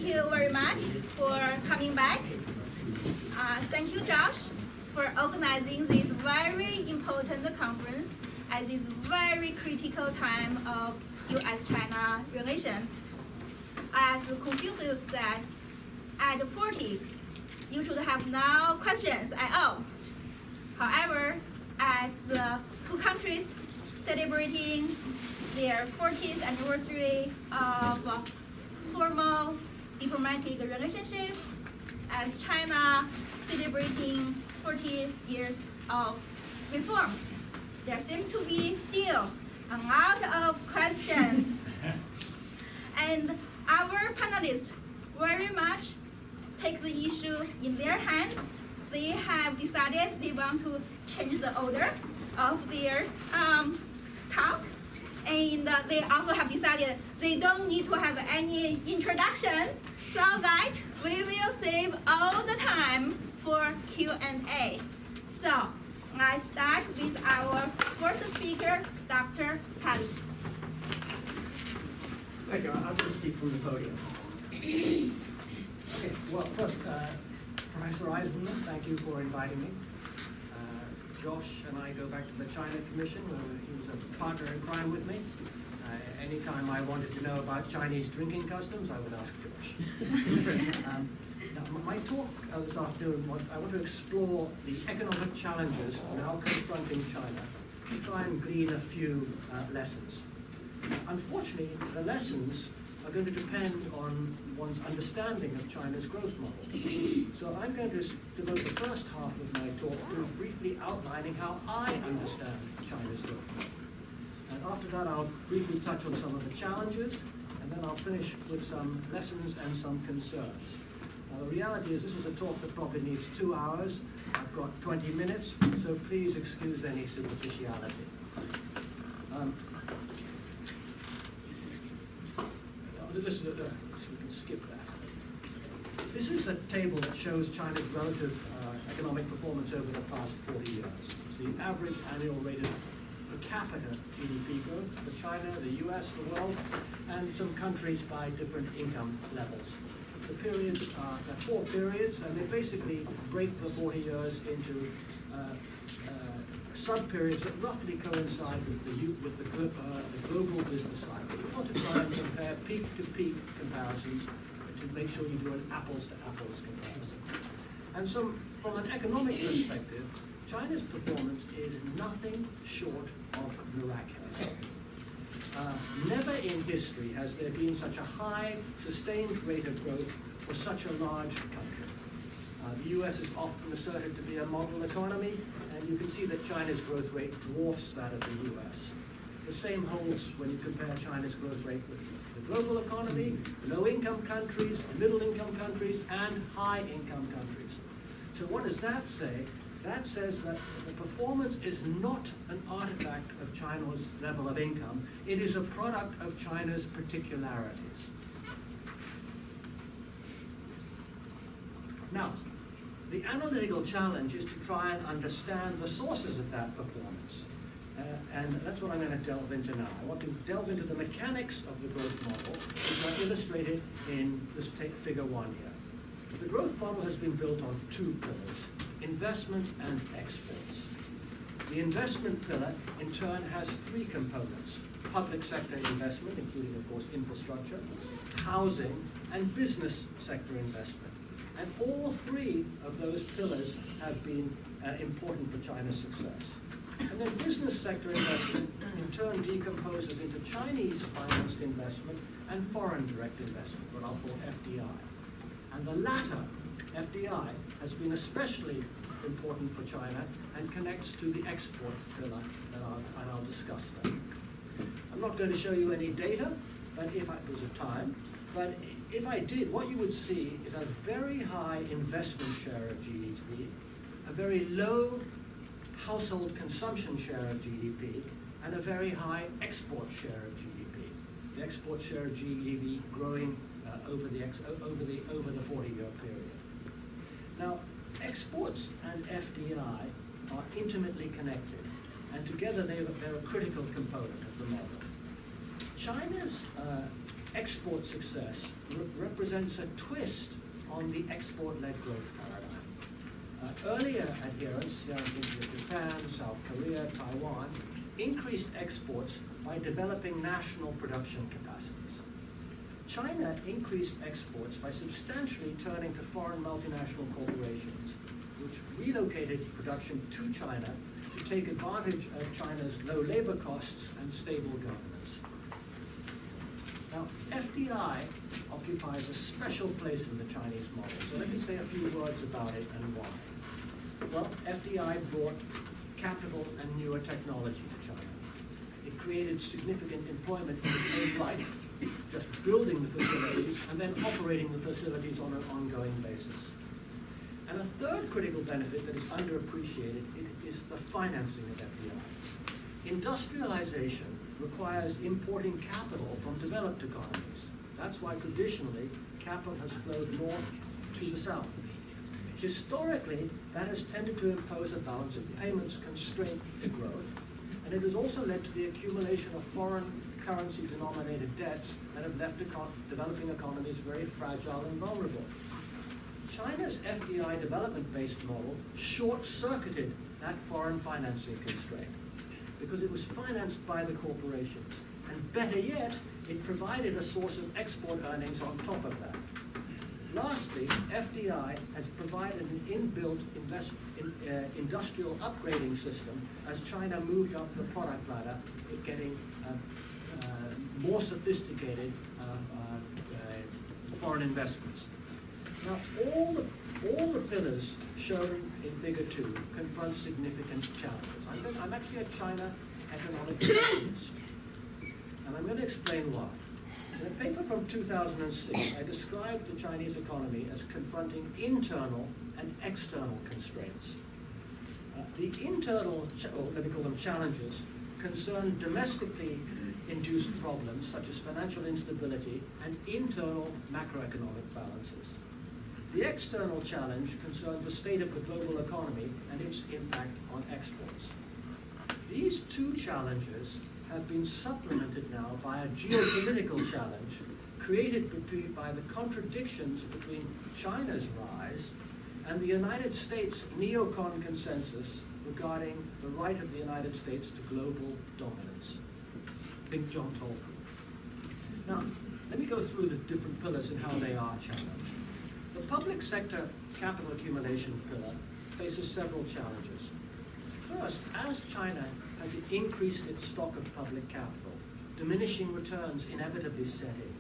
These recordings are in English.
Thank you very much for coming back. Thank you, Josh, for organizing this very important conference at this very critical time of U.S.-China relation. As Confucius said, at 40, you should have no questions at all. However, as the two countries celebrating their 40th anniversary of formal diplomatic relationship, as China celebrating 40 years of reform, there seems to be still a lot of questions. And our panelists very much take the issue in their hand. They have decided they want to change the order of their talk. And they also have decided they don't need to have any introduction, so that we will save all the time for Q&A. So let's start with our first speaker, Dr. Palley. Thank you. I'll just speak from the podium. Okay. Well, first, Professor Eisenman, thank you for inviting me. Josh and I go back to the China Commission, where he was a partner in crime with me. Anytime I wanted to know about Chinese drinking customs, I would ask Josh. Now, my talk this afternoon, I want to explore the economic challenges now confronting China to try and glean a few lessons. Unfortunately, the lessons are going to depend on one's understanding of China's growth model. So I'm going to devote the first half of my talk to briefly outlining how I understand China's growth model. And after that, I'll briefly touch on some of the challenges, and then I'll finish with some lessons and some concerns. Now, the reality is this is a talk that probably needs 2 hours. I've got 20 minutes, so please excuse any superficiality. This is so we can skip that. This is a table that shows China's relative economic performance over the past 40 years. It's the average annual rate of per capita GDP growth for China, the US, the world, and some countries by different income levels. The periods are 4 periods, and they basically break the 40 years into sub-periods that roughly coincide with the global business cycle. We want to try and compare peak-to-peak comparisons to make sure you do an apples-to-apples comparison. And so, from an economic perspective, China's performance is nothing short of miraculous. Never in history has there been such a high, sustained rate of growth for such a large country. The US is often asserted to be a model economy, and you can see that China's growth rate dwarfs that of the US. The same holds when you compare China's growth rate with the global economy, low-income countries, middle-income countries, and high-income countries. So what does that say? That says that the performance is not an artifact of China's level of income. It is a product of China's particularities. Now, the analytical challenge is to try and understand the sources of that performance. And that's what I'm going to delve into now. I want to delve into the mechanics of the growth model, which are illustrated in this figure 1 here. The growth model has been built on 2 pillars, investment and exports. The investment pillar, in turn, has 3 components: public sector investment, including, of course, infrastructure, housing, and business sector investment. And all 3 of those pillars have been important for China's success. And then business sector investment, in turn, decomposes into Chinese-financed investment and foreign direct investment, what I'll call FDI. And the latter, FDI, has been especially important for China and connects to the export pillar, and I'll discuss that. I'm not going to show you any data, but because of time, but if I did, what you would see is a very high investment share of GDP, a very low household consumption share of GDP, and a very high export share of GDP. The export share of GDP growing over the 40-year period. Now, exports and FDI are intimately connected, and together they're a critical component of the model. China's export success represents a twist on the export-led growth paradigm. Earlier adherents, here I'm thinking of Japan, South Korea, Taiwan, increased exports by developing national production capacities. China increased exports by substantially turning to foreign multinational corporations, which relocated production to China to take advantage of China's low labor costs and stable governance. Now, FDI occupies a special place in the Chinese model, so let me say a few words about it and why. Well, FDI brought capital and newer technology to China. It created significant employment in its own right, just building the facilities and then operating the facilities on an ongoing basis. And a third critical benefit that is underappreciated is the financing of FDI. Industrialization requires importing capital from developed economies. That's why traditionally capital has flowed north to the south. Historically, that has tended to impose a balance of payments constraint to growth, and it has also led to the accumulation of foreign currency denominated debts that have left developing economies very fragile and vulnerable. China's FDI development-based model short-circuited that foreign financing constraint because it was financed by the corporations. And better yet, it provided a source of export earnings on top of that. Lastly, FDI has provided an inbuilt industrial upgrading system as China moved up the product ladder, getting more sophisticated foreign investments. Now, all the pillars shown in Figure 2 confront significant challenges. I'm actually a China economic economist, and I'm going to explain why. In a paper from 2006, I described the Chinese economy as confronting internal and external constraints. The internal, or let me call them challenges, concern domestically induced problems such as financial instability and internal macroeconomic balances. The external challenge concerns the state of the global economy and its impact on exports. These two challenges have been supplemented now by a geopolitical challenge created by the contradictions between China's rise and the United States neocon consensus regarding the right of the United States to global dominance. Think John Tolkien. Now, let me go through the different pillars and how they are challenged. The public sector capital accumulation pillar faces several challenges. First, as China has increased its stock of public capital, diminishing returns inevitably set in.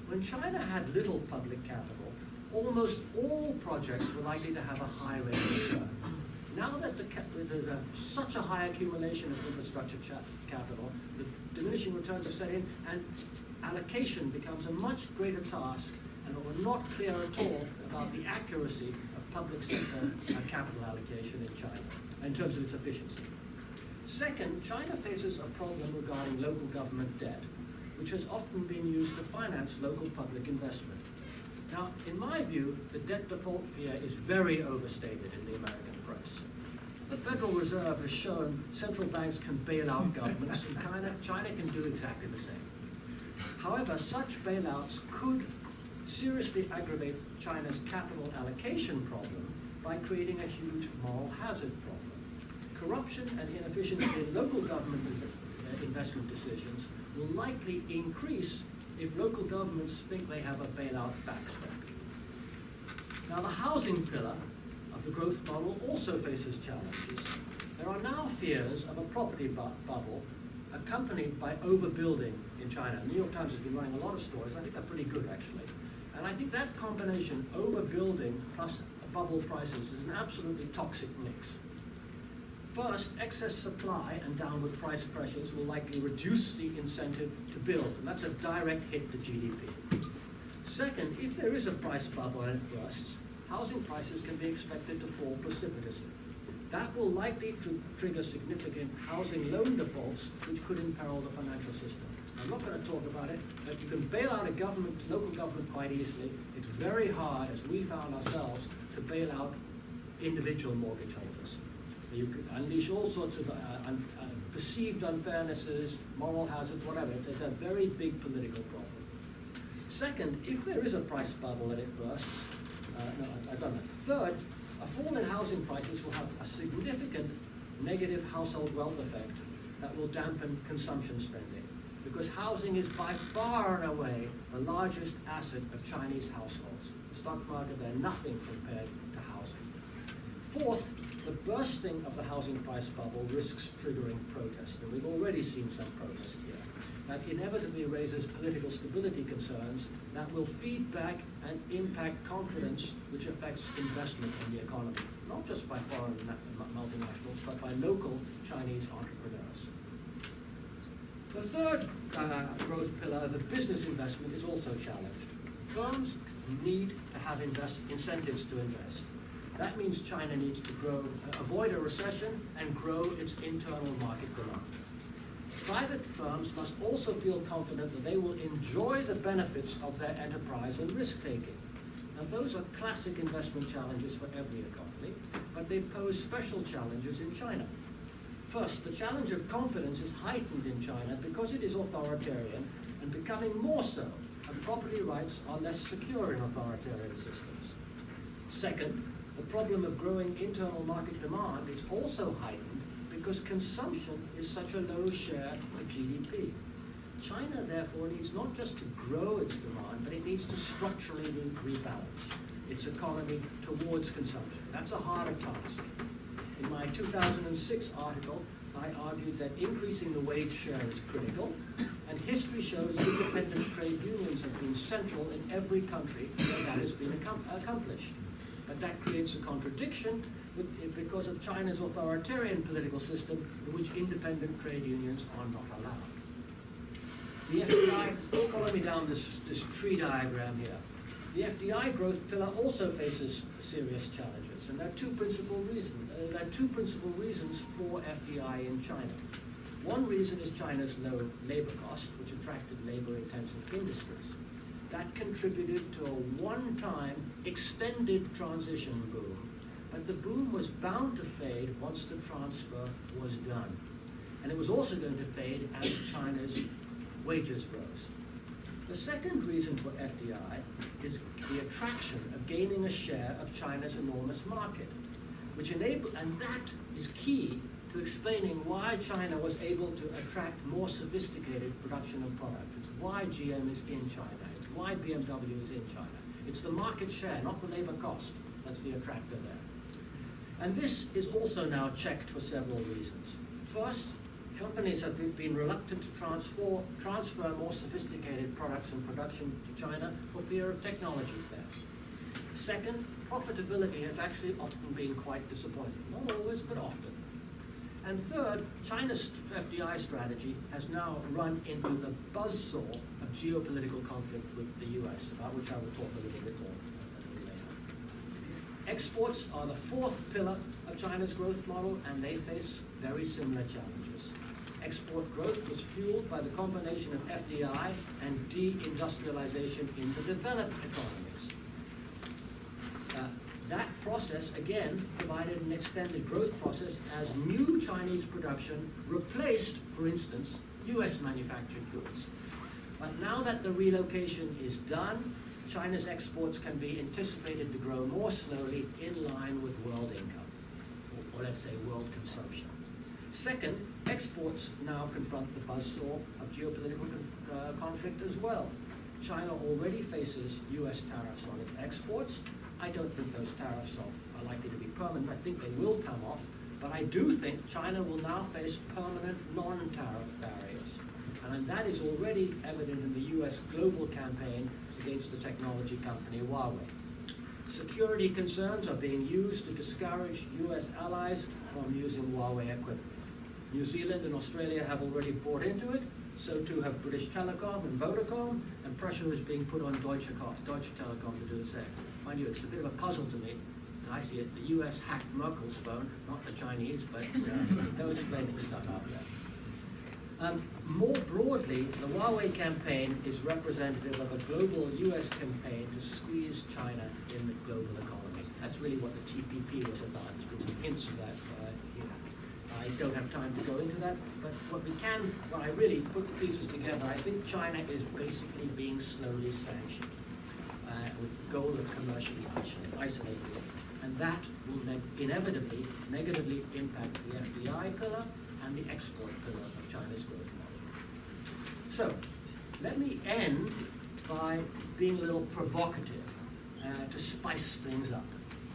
When China had little public capital, almost all projects were likely to have a high rate of return. Now that there's such a high accumulation of infrastructure capital, the diminishing returns are set in, and allocation becomes a much greater task, and we're not clear at all about the accuracy of public sector capital allocation in China, in terms of its efficiency. Second, China faces a problem regarding local government debt, which has often been used to finance local public investment. Now, in my view, the debt default fear is very overstated in the American press. The Federal Reserve has shown central banks can bail out governments, and China can do exactly the same. However, such bailouts could seriously aggravate China's capital allocation problem by creating a huge moral hazard problem. Corruption and inefficiency in local government investment decisions will likely increase if local governments think they have a bailout backstop. Now, the housing pillar of the growth model also faces challenges. There are now fears of a property bubble accompanied by overbuilding in China. The New York Times has been running a lot of stories. I think they're pretty good, actually. And I think that combination, overbuilding plus bubble prices, is an absolutely toxic mix. First, excess supply and downward price pressures will likely reduce the incentive to build, and that's a direct hit to GDP. Second, if there is a price bubble and it bursts, housing prices can be expected to fall precipitously. That will likely trigger significant housing loan defaults, which could imperil the financial system. I'm not going to talk about it, but you can bail out a local government quite easily. It's very hard, as we found ourselves, to bail out individual mortgage holders. You could unleash all sorts of perceived unfairnesses, moral hazards, whatever. It's a very big political problem. Second, if there is a price bubble and it bursts, no, I've done that. Third, a fall in housing prices will have a significant negative household wealth effect that will dampen consumption spending, because housing is by far and away the largest asset of Chinese households. The stock market, they're nothing compared to housing. Fourth, the bursting of the housing price bubble risks triggering protest, and we've already seen some protest here. That inevitably raises political stability concerns that will feed back and impact confidence, which affects investment in the economy, not just by foreign multinationals, but by local Chinese entrepreneurs. The third growth pillar, the business investment, is also challenged. Firms need to have incentives to invest. That means China needs to avoid a recession and grow its internal market demand. Private firms must also feel confident that they will enjoy the benefits of their enterprise and risk-taking. Now, those are classic investment challenges for every economy, but they pose special challenges in China. First, the challenge of confidence is heightened in China because it is authoritarian and becoming more so, and property rights are less secure in authoritarian systems. Second, the problem of growing internal market demand is also heightened because consumption is such a low share of GDP. China, therefore, needs not just to grow its demand, but it needs to structurally rebalance its economy towards consumption. That's a harder task. In my 2006 article, I argued that increasing the wage share is critical, and history shows independent trade unions have been central in every country where that has been accomplished. But that creates a contradiction because of China's authoritarian political system in which independent trade unions are not allowed. The FDI, follow me down this tree diagram here. The FDI growth pillar also faces serious challenges, and there are two principal reasons for FDI in China. One reason is China's low labor cost, which attracted labor-intensive industries. That contributed to a one-time extended transition boom, but the boom was bound to fade once the transfer was done. And it was also going to fade as China's wages rose. The second reason for FDI is the attraction of gaining a share of China's enormous market, and that is key to explaining why China was able to attract more sophisticated production of products. It's why GM is in China. It's why BMW is in China. It's the market share, not the labor cost, that's the attractor there. And this is also now checked for several reasons. First, companies have been reluctant to transfer more sophisticated products and production to China for fear of technology theft. Second, profitability has actually often been quite disappointing. Not always, but often. And third, China's FDI strategy has now run into the buzzsaw of geopolitical conflict with the US, about which I will talk a little bit more later. Exports are the fourth pillar of China's growth model, and they face very similar challenges. Export growth was fueled by the combination of FDI and deindustrialization in the developed economies. That process, again, provided an extended growth process as new Chinese production replaced, for instance, US manufactured goods. But now that the relocation is done, China's exports can be anticipated to grow more slowly in line with world income, or let's say world consumption. Second, exports now confront the buzzsaw of geopolitical conflict as well. China already faces US tariffs on its exports. I don't think those tariffs are likely to be permanent. I think they will come off, but I do think China will now face permanent non-tariff barriers. And that is already evident in the US global campaign against the technology company Huawei. Security concerns are being used to discourage US allies from using Huawei equipment. New Zealand and Australia have already bought into it, so too have British Telecom and Vodacom, and pressure is being put on Deutsche Telekom to do the same. Mind you, it's a bit of a puzzle to me, and I see it, the US hacked Merkel's phone, not the Chinese, but they're explaining stuff out there. More broadly, the Huawei campaign is representative of a global US campaign to squeeze China in the global economy. That's really what the TPP was about. There's been some hints of that here. I don't have time to go into that, but what I really put the pieces together, I think China is basically being slowly sanctioned with the goal of commercially isolating it. And that will inevitably negatively impact the FDI pillar and the export pillar of China's growth model. So, let me end by being a little provocative to spice things up.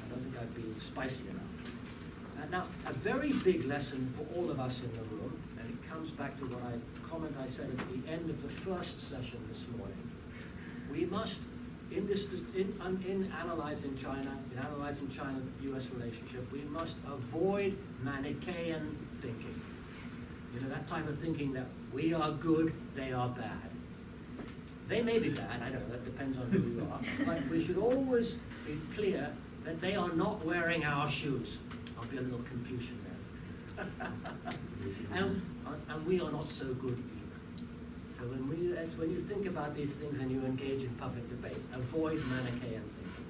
I don't think I've been spicy enough. Now, a very big lesson for all of us in the room, and it comes back to what I said at the end of the first session this morning. We must, in analyzing China-US relationship, we must avoid Manichaean thinking. You know, that type of thinking that we are good, they are bad. They may be bad, I don't know, that depends on who you are, but we should always be clear that they are not wearing our shoes. I'll be a little Confucian there. and we are not so good either. So when you think about these things and you engage in public debate, avoid Manichaean thinking.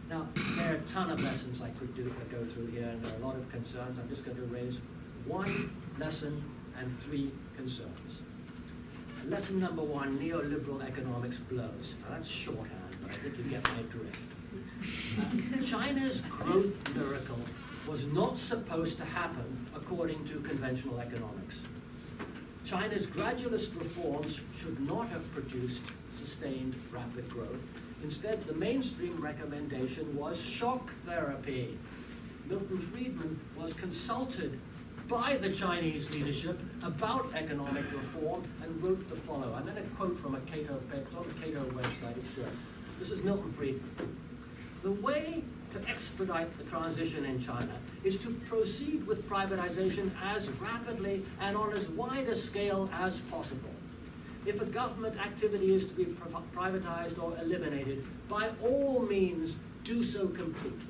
Now, there are a ton of lessons I could go through here, and there are a lot of concerns. I'm just going to raise one lesson and three concerns. Lesson number one, neoliberal economics blows. Now, that's shorthand, but I think you get my drift. China's growth miracle was not supposed to happen according to conventional economics. China's gradualist reforms should not have produced sustained rapid growth. Instead, the mainstream recommendation was shock therapy. Milton Friedman was consulted by the Chinese leadership about economic reform and wrote the following. I'm going to quote from a Cato paper, it's on the Cato website, it's good. This is Milton Friedman. The way to expedite the transition in China is to proceed with privatization as rapidly and on as wide a scale as possible. If a government activity is to be privatized or eliminated, by all means do so completely.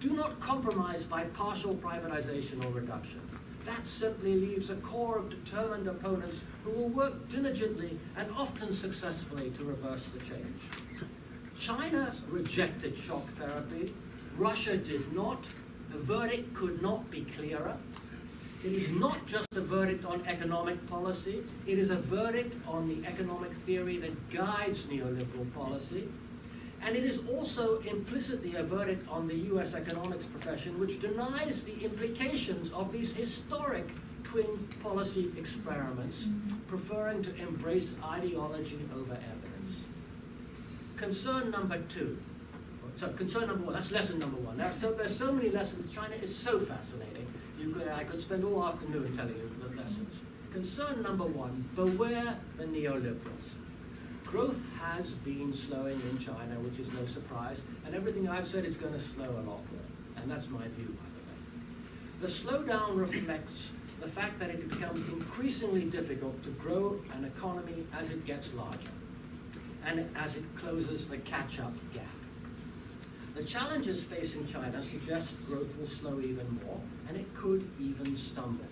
Do not compromise by partial privatization or reduction. That simply leaves a core of determined opponents who will work diligently and often successfully to reverse the change. China rejected shock therapy. Russia did not. The verdict could not be clearer. It is not just a verdict on economic policy. It is a verdict on the economic theory that guides neoliberal policy. And it is also implicitly a verdict on the US economics profession, which denies the implications of these historic twin policy experiments, preferring to embrace ideology over evidence. Concern number two. So concern number one, that's lesson number one. There's so many lessons. China is so fascinating. I could spend all afternoon telling you the lessons. Concern number one, beware the neoliberals. Growth has been slowing in China, which is no surprise, and everything I've said is going to slow a lot more. And that's my view, by the way. The slowdown reflects the fact that it becomes increasingly difficult to grow an economy as it gets larger, and as it closes the catch-up gap. The challenges facing China suggest growth will slow even more, and it could even stumble.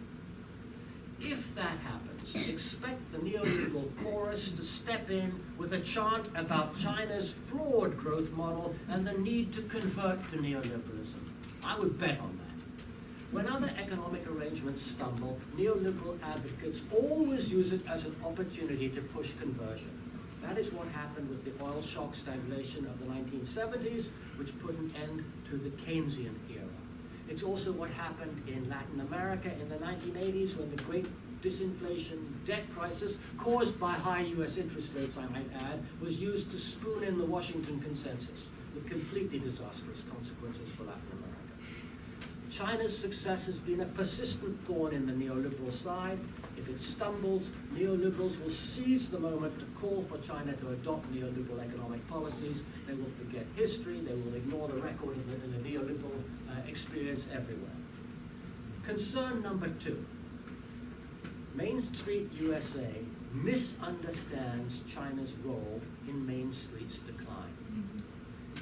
If that happens, expect the neoliberal chorus to step in with a chant about China's flawed growth model and the need to convert to neoliberalism. I would bet on that. When other economic arrangements stumble, neoliberal advocates always use it as an opportunity to push conversion. That is what happened with the oil shock stagflation of the 1970s, which put an end to the Keynesian era. It's also what happened in Latin America in the 1980s when the great disinflation debt crisis, caused by high US interest rates, I might add, was used to spoon in the Washington Consensus, with completely disastrous consequences for Latin America. China's success has been a persistent thorn in the neoliberal side. If it stumbles, neoliberals will seize the moment to call for China to adopt neoliberal economic policies. They will forget history. They will ignore the record of the neoliberal experience everywhere. Concern number two. Main Street USA misunderstands China's role in Main Street's decline.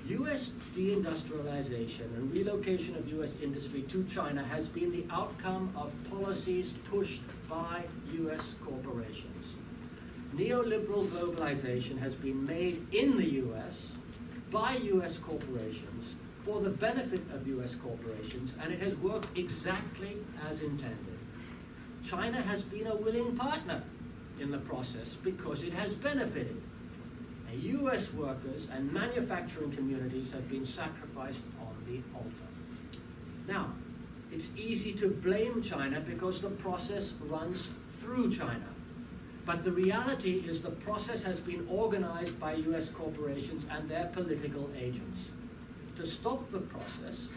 US deindustrialization and relocation of US industry to China has been the outcome of policies pushed by US corporations. Neoliberal globalization has been made in the US by US corporations for the benefit of US corporations, and it has worked exactly as intended. China has been a willing partner in the process because it has benefited. US workers and manufacturing communities have been sacrificed on the altar. Now, it's easy to blame China because the process runs through China. But the reality is the process has been organized by US corporations and their political agents. To stop the process,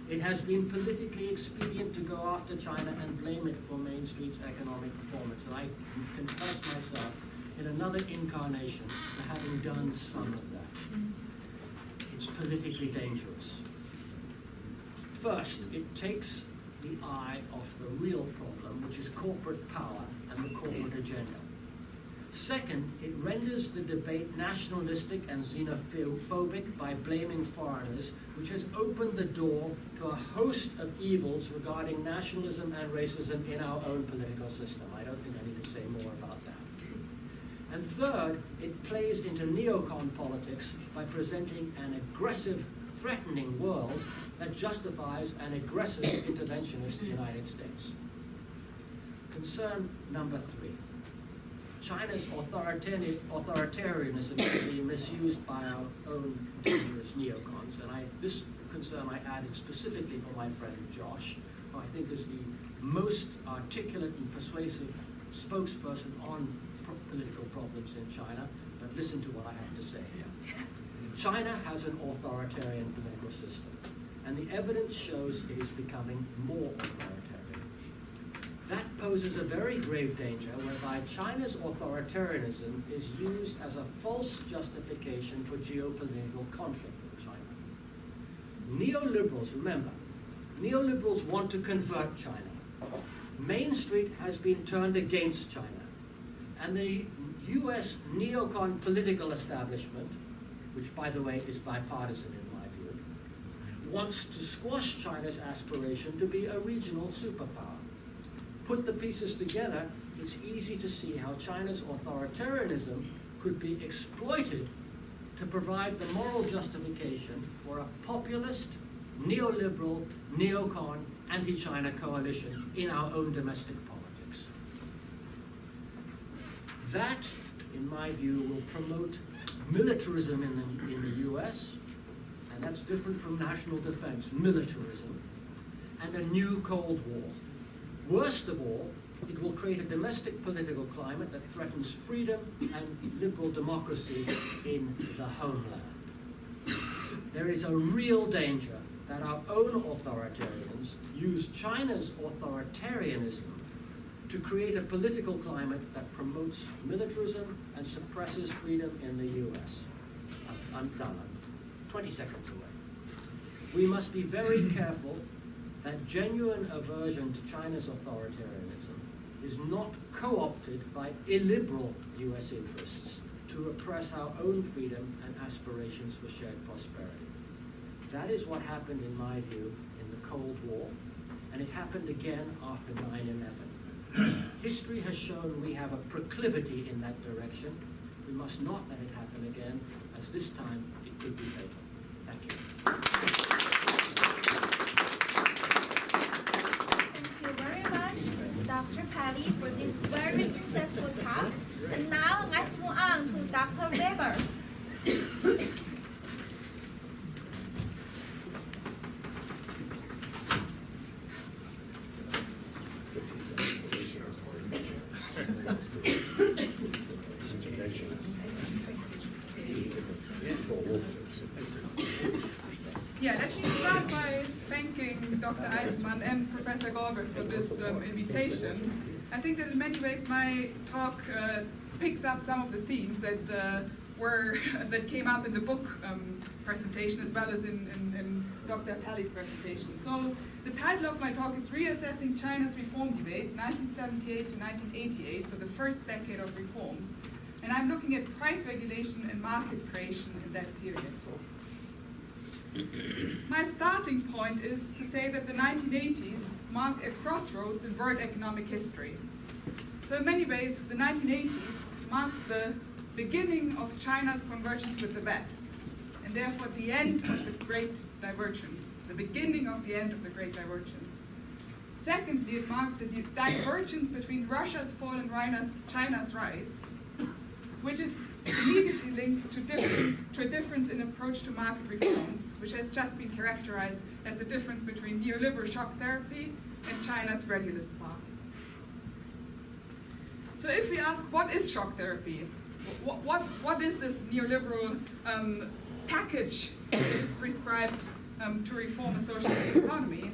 it has been politically expedient to go after China and blame it for Main Street's economic performance. And I confess myself in another incarnation to having done some of that. It's politically dangerous. First, it takes the eye off the real problem, which is corporate power and the corporate agenda. Second, it renders the debate nationalistic and xenophobic by blaming foreigners, which has opened the door to a host of evils regarding nationalism and racism in our own political system. I don't think I need to say more about that. And third, it plays into neocon politics by presenting an aggressive, threatening world that justifies an aggressive interventionist United States. Concern number 3. China's authoritarianism is being misused by our own dangerous neocons. And this concern I added specifically for my friend Josh, who I think is the most articulate and persuasive spokesperson on political problems in China. But listen to what I have to say here. China has an authoritarian political system, and the evidence shows it is becoming more authoritarian. That poses a very grave danger whereby China's authoritarianism is used as a false justification for geopolitical conflict with China. Neoliberals, remember, neoliberals want to convert China. Main Street has been turned against China. And the US neocon political establishment, which by the way is bipartisan in my view, wants to squash China's aspiration to be a regional superpower. Put the pieces together, it's easy to see how China's authoritarianism could be exploited to provide the moral justification for a populist, neoliberal, neocon, anti-China coalition in our own domestic politics. That, in my view, will promote militarism in the US, and that's different from national defense, militarism, and a new Cold War. Worst of all, it will create a domestic political climate that threatens freedom and liberal democracy in the homeland. There is a real danger that our own authoritarians use China's authoritarianism to create a political climate that promotes militarism and suppresses freedom in the US. I'm done. I'm 20 seconds away. We must be very careful that genuine aversion to China's authoritarianism is not co-opted by illiberal US interests to repress our own freedom and aspirations for shared prosperity. That is what happened, in my view, in the Cold War, and it happened again after 9/11. History has shown we have a proclivity in that direction. We must not let it happen again, as this time it could be fatal. Thank you. Thank you very much, Dr. Palley, for this very insightful talk. And now let's move on to Dr. Weber. Yeah, let me start by thanking Dr. Eisman and Professor Galbraith for this invitation. I think that in many ways my talk picks up some of the themes that that came up in the book presentation as well as in Dr. Palley's presentation. So the title of my talk is Reassessing China's Reform Debate, 1978 to 1988, so the first decade of reform. And I'm looking at price regulation and market creation in that period. My starting point is to say that the 1980s marked a crossroads in world economic history. So in many ways, the 1980s marks the beginning of China's convergence with the West, and therefore the end of the Great Divergence, the beginning of the end of the Great Divergence. Secondly, it marks the divergence between Russia's fall and China's rise, which is immediately linked to a difference in approach to market reforms, which has just been characterized as the difference between neoliberal shock therapy and China's readiness path. So if we ask, what is shock therapy? What is this neoliberal package that is prescribed to reform a socialist economy?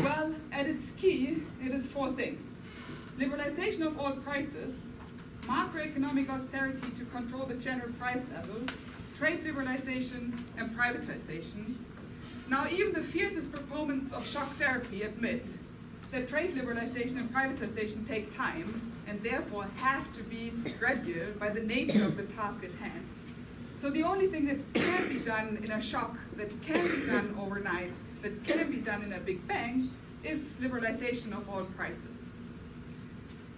Well, at its key, it is four things: liberalization of all prices, macroeconomic austerity to control the general price level, trade liberalization, and privatization. Now, even the fiercest proponents of shock therapy admit that trade liberalization and privatization take time and therefore have to be gradual by the nature of the task at hand. So the only thing that can be done in a shock, that can be done overnight, that can be done in a big bang, is liberalization of all prices.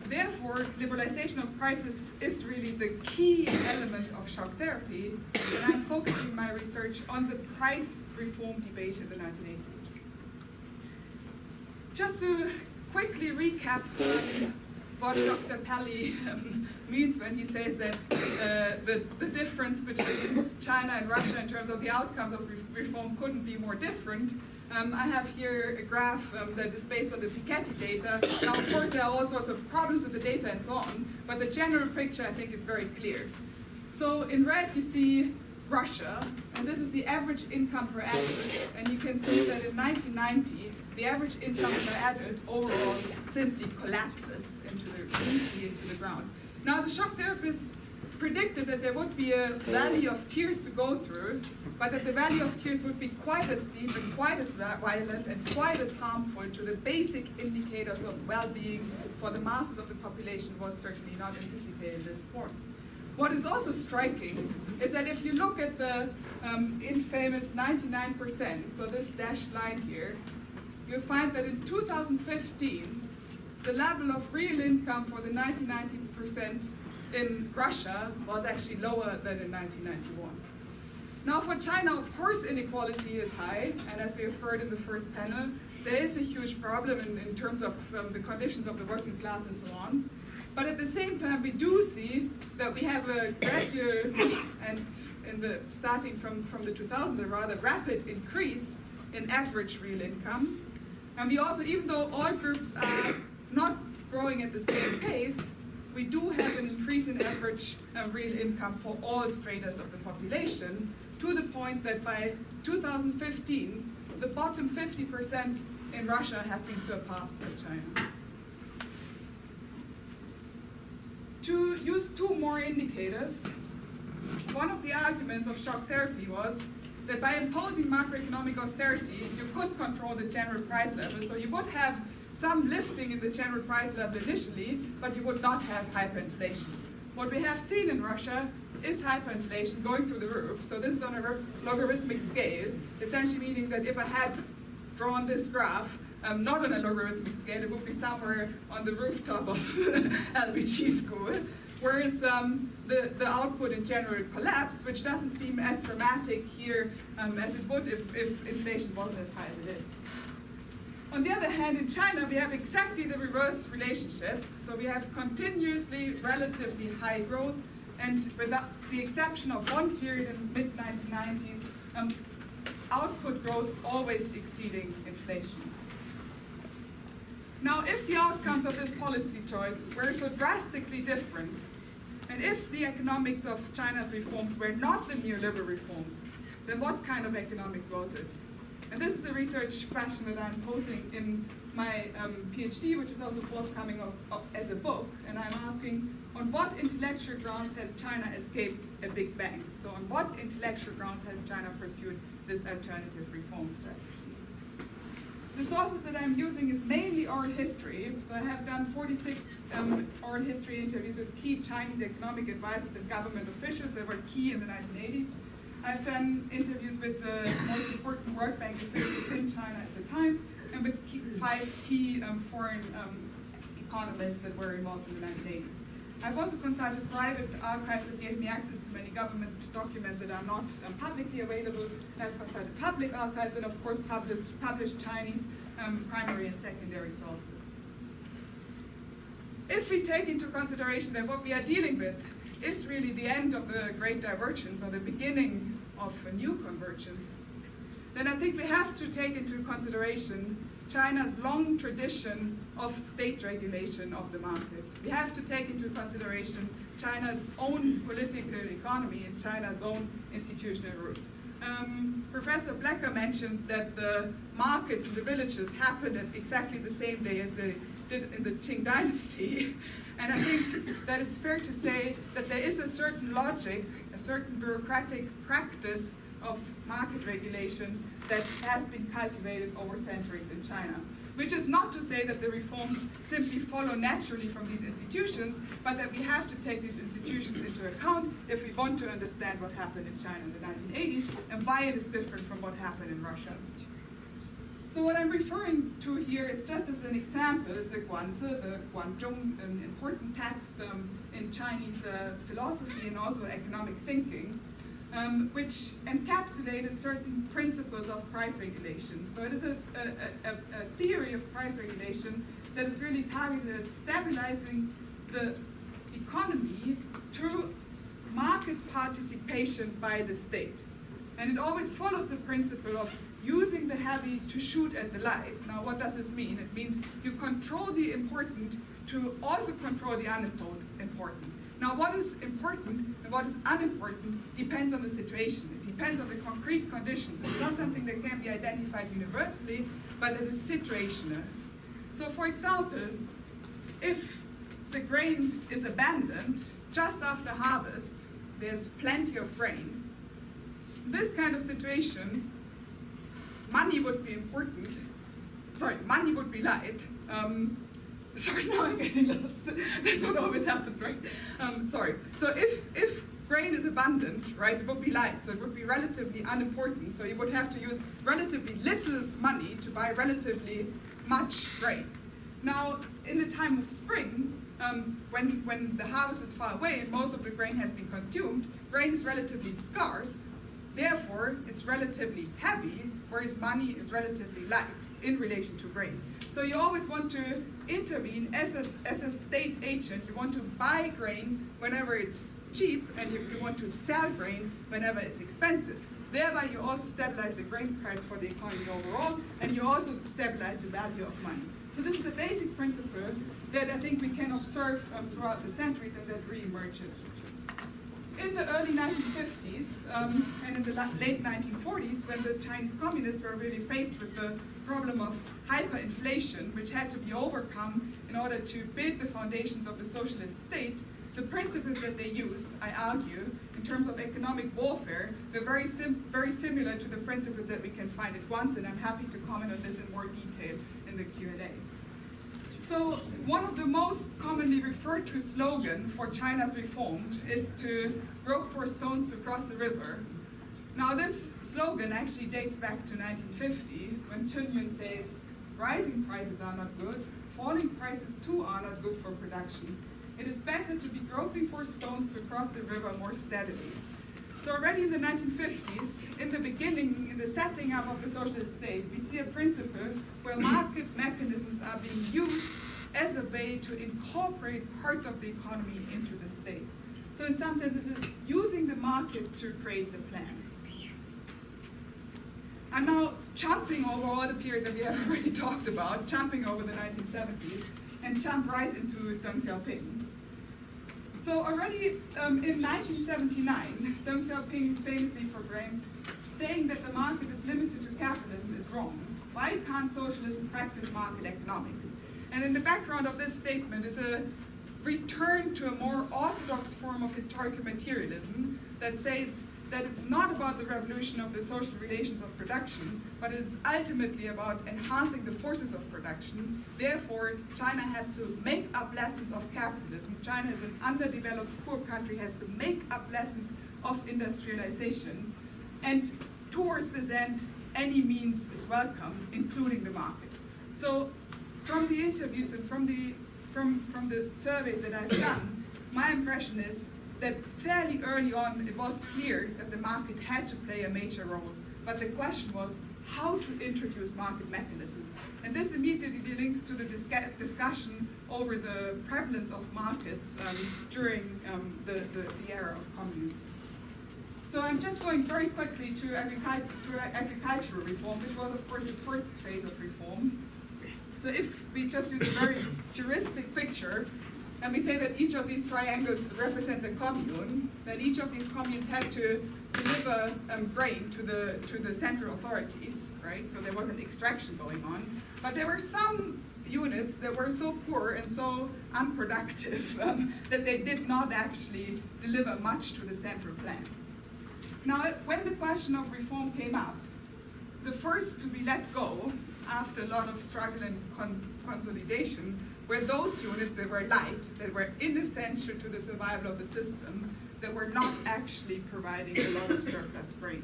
Therefore, liberalization of prices is really the key element of shock therapy, and I'm focusing my research on the price reform debate in the 1980s. Just to quickly recap what Dr. Palley means when he says that the difference between China and Russia in terms of the outcomes of reform couldn't be more different. I have here a graph that is based on the Piketty data. Now, of course, there are all sorts of problems with the data and so on, but the general picture, I think, is very clear. So in red, you see Russia, and this is the average income per adult, and you can see that in 1990, the average income per adult overall simply collapses into the ground. Now, the shock therapists predicted that there would be a valley of tears to go through, but that the valley of tears would be quite as steep and quite as violent and quite as harmful to the basic indicators of well-being for the masses of the population was certainly not anticipated at this point. What is also striking is that if you look at the infamous 99%, so this dashed line here, you'll find that in 2015, the level of real income for the 90% in Russia was actually lower than in 1991. Now for China, of course, inequality is high, and as we have heard in the first panel, there is a huge problem in terms of the conditions of the working class and so on. But at the same time, we do see that we have a gradual, and starting from the 2000s, a rather rapid increase in average real income. And we also, even though all groups are not growing at the same pace, we do have an increase in average real income for all stratas of the population, to the point that by 2015, the bottom 50% in Russia have been surpassed by China. To use two more indicators, one of the arguments of shock therapy was that by imposing macroeconomic austerity, you could control the general price level, so you would have some lifting in the general price level initially, but you would not have hyperinflation. What we have seen in Russia is hyperinflation going through the roof. So this is on a logarithmic scale, essentially meaning that if I had drawn this graph, not on a logarithmic scale, it would be somewhere on the rooftop of LBG school, whereas the output in general collapsed, which doesn't seem as dramatic here as it would if inflation wasn't as high as it is. On the other hand, in China, we have exactly the reverse relationship. So we have continuously relatively high growth, and without the exception of one period in the mid-1990s, output growth always exceeding inflation. Now, if the outcomes of this policy choice were so drastically different, and if the economics of China's reforms were not the neoliberal reforms, then what kind of economics was it? And this is a research question that I'm posing in my PhD, which is also forthcoming as a book. And I'm asking, on what intellectual grounds has China escaped a Big Bang? So on what intellectual grounds has China pursued this alternative reform strategy? The sources that I'm using is mainly oral history. So I have done 46 oral history interviews with key Chinese economic advisors and government officials that were key in the 1980s. I've done interviews with the most important World Bank officials in China at the time, and with 5 key foreign economists that were involved in the 1980s. I've also consulted private archives that gave me access to many government documents that are not publicly available. I've consulted public archives and, of course, published Chinese primary and secondary sources. If we take into consideration that what we are dealing with is really the end of the Great Divergence or the beginning of a new convergence, then I think we have to take into consideration China's long tradition of state regulation of the market. We have to take into consideration China's own political economy and China's own institutional roots. Professor Blecker mentioned that the markets in the villages happened at exactly the same day as they did in the Qing dynasty. And I think that it's fair to say that there is a certain logic, a certain bureaucratic practice of market regulation that has been cultivated over centuries in China. Which is not to say that the reforms simply follow naturally from these institutions, but that we have to take these institutions into account if we want to understand what happened in China in the 1980s and why it is different from what happened in Russia. So what I'm referring to here is just as an example, is the Guanzi, the Guanzhong, an important text in Chinese philosophy and also economic thinking, which encapsulated certain principles of price regulation. So it is a theory of price regulation that is really targeted at stabilizing the economy through market participation by the state. And it always follows the principle of using the heavy to shoot at the light. Now, what does this mean? It means you control the important to also control the unimportant. Now, what is important and what is unimportant depends on the situation. It depends on the concrete conditions. It's not something that can be identified universally, but it is situational. So, for example, if the grain is abandoned just after harvest, there's plenty of grain. In this kind of situation, money would be important. Sorry, money would be light. Sorry, now I'm getting lost. That's what always happens, right? Sorry. So if grain is abundant, right, it would be light, so it would be relatively unimportant. So you would have to use relatively little money to buy relatively much grain. Now, in the time of spring, when the harvest is far away and most of the grain has been consumed, grain is relatively scarce. Therefore, it's relatively heavy, whereas money is relatively light in relation to grain. So you always want to intervene as a state agent. You want to buy grain whenever it's cheap, and you want to sell grain whenever it's expensive. Thereby, you also stabilize the grain price for the economy overall, and you also stabilize the value of money. So this is a basic principle that I think we can observe throughout the centuries and that re-emerges. In the early 1950s and in the late 1940s, when the Chinese communists were really faced with the problem of hyperinflation, which had to be overcome in order to build the foundations of the socialist state, the principles that they used, I argue, in terms of economic warfare, were very similar to the principles that we can find at Bentsen, and I'm happy to comment on this in more detail in the Q&A. So one of the most commonly referred to slogans for China's reforms is to grope for stones to cross the river. Now this slogan actually dates back to 1950, when Chen says, rising prices are not good, falling prices too are not good for production. It is better to be groping for stones to cross the river more steadily. So already in the 1950s, in the beginning, in the setting up of the socialist state, we see a principle where market mechanisms are being used as a way to incorporate parts of the economy into the state. So in some sense, this is using the market to create the plan. I'm now jumping over all the period that we have already talked about, jumping over the 1970s, and jump right into Deng Xiaoping. So already in 1979, Deng Xiaoping famously proclaimed, saying that the market is limited to capitalism is wrong. Why can't socialism practice market economics? And in the background of this statement is a return to a more orthodox form of historical materialism that says that it's not about the revolution of the social relations of production, but it's ultimately about enhancing the forces of production. Therefore, China has to make up lessons of capitalism. China is an underdeveloped, poor country, has to make up lessons of industrialization. And towards this end, any means is welcome, including the market. So from the interviews and from the surveys that I've done, my impression is that fairly early on it was clear that the market had to play a major role. But the question was, how to introduce market mechanisms. And this immediately links to the discussion over the prevalence of markets during the era of communes. So I'm just going very quickly to agricultural reform, which was, of course, the first phase of reform. So if we just use a very heuristic picture, and we say that each of these triangles represents a commune, then each of these communes had to deliver grain to the central authorities, right? So there was an extraction going on. But there were some units that were so poor and so unproductive that they did not actually deliver much to the central plan. Now, when the question of reform came up, the first to be let go after a lot of struggle and consolidation were those units that were light, that were inessential to the survival of the system, that were not actually providing a lot of surplus grain.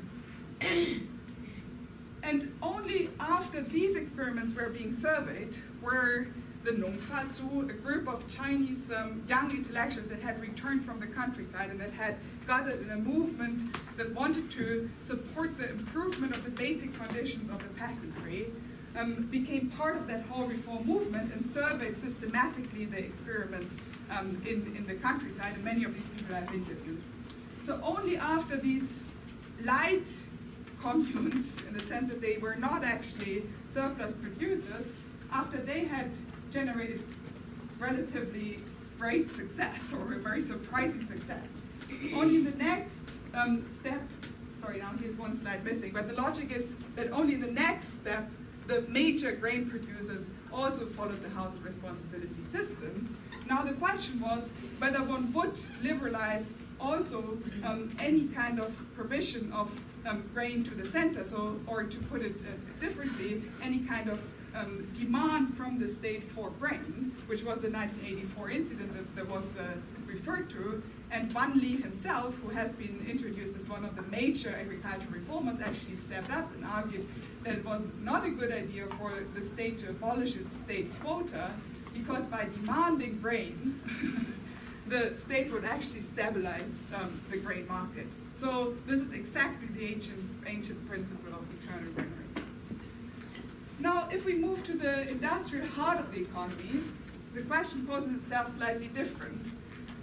And only after these experiments were being surveyed were the Nongfa-zu, a group of Chinese young intellectuals that had returned from the countryside and that had gathered in a movement that wanted to support the improvement of the basic conditions of the peasantry, became part of that whole reform movement and surveyed systematically the experiments in the countryside, and many of these people I've interviewed. So only after these light communes, in the sense that they were not actually surplus producers, after they had generated relatively great success, or a very surprising success, only the next step, sorry, now here's one slide missing, but the logic is that only the next step, the major grain producers also followed the house of responsibility system. Now the question was whether one would liberalize also any kind of provision of grain to the center, so, or to put it differently, any kind of demand from the state for grain, which was the 1984 incident that was referred to. And Wan Li himself, who has been introduced as one of the major agricultural reformers, actually stepped up and argued that it was not a good idea for the state to abolish its state quota, because by demanding grain, the state would actually stabilize the grain market. So this is exactly the ancient principle of eternal grain rates. Now, if we move to the industrial heart of the economy, the question poses itself slightly different.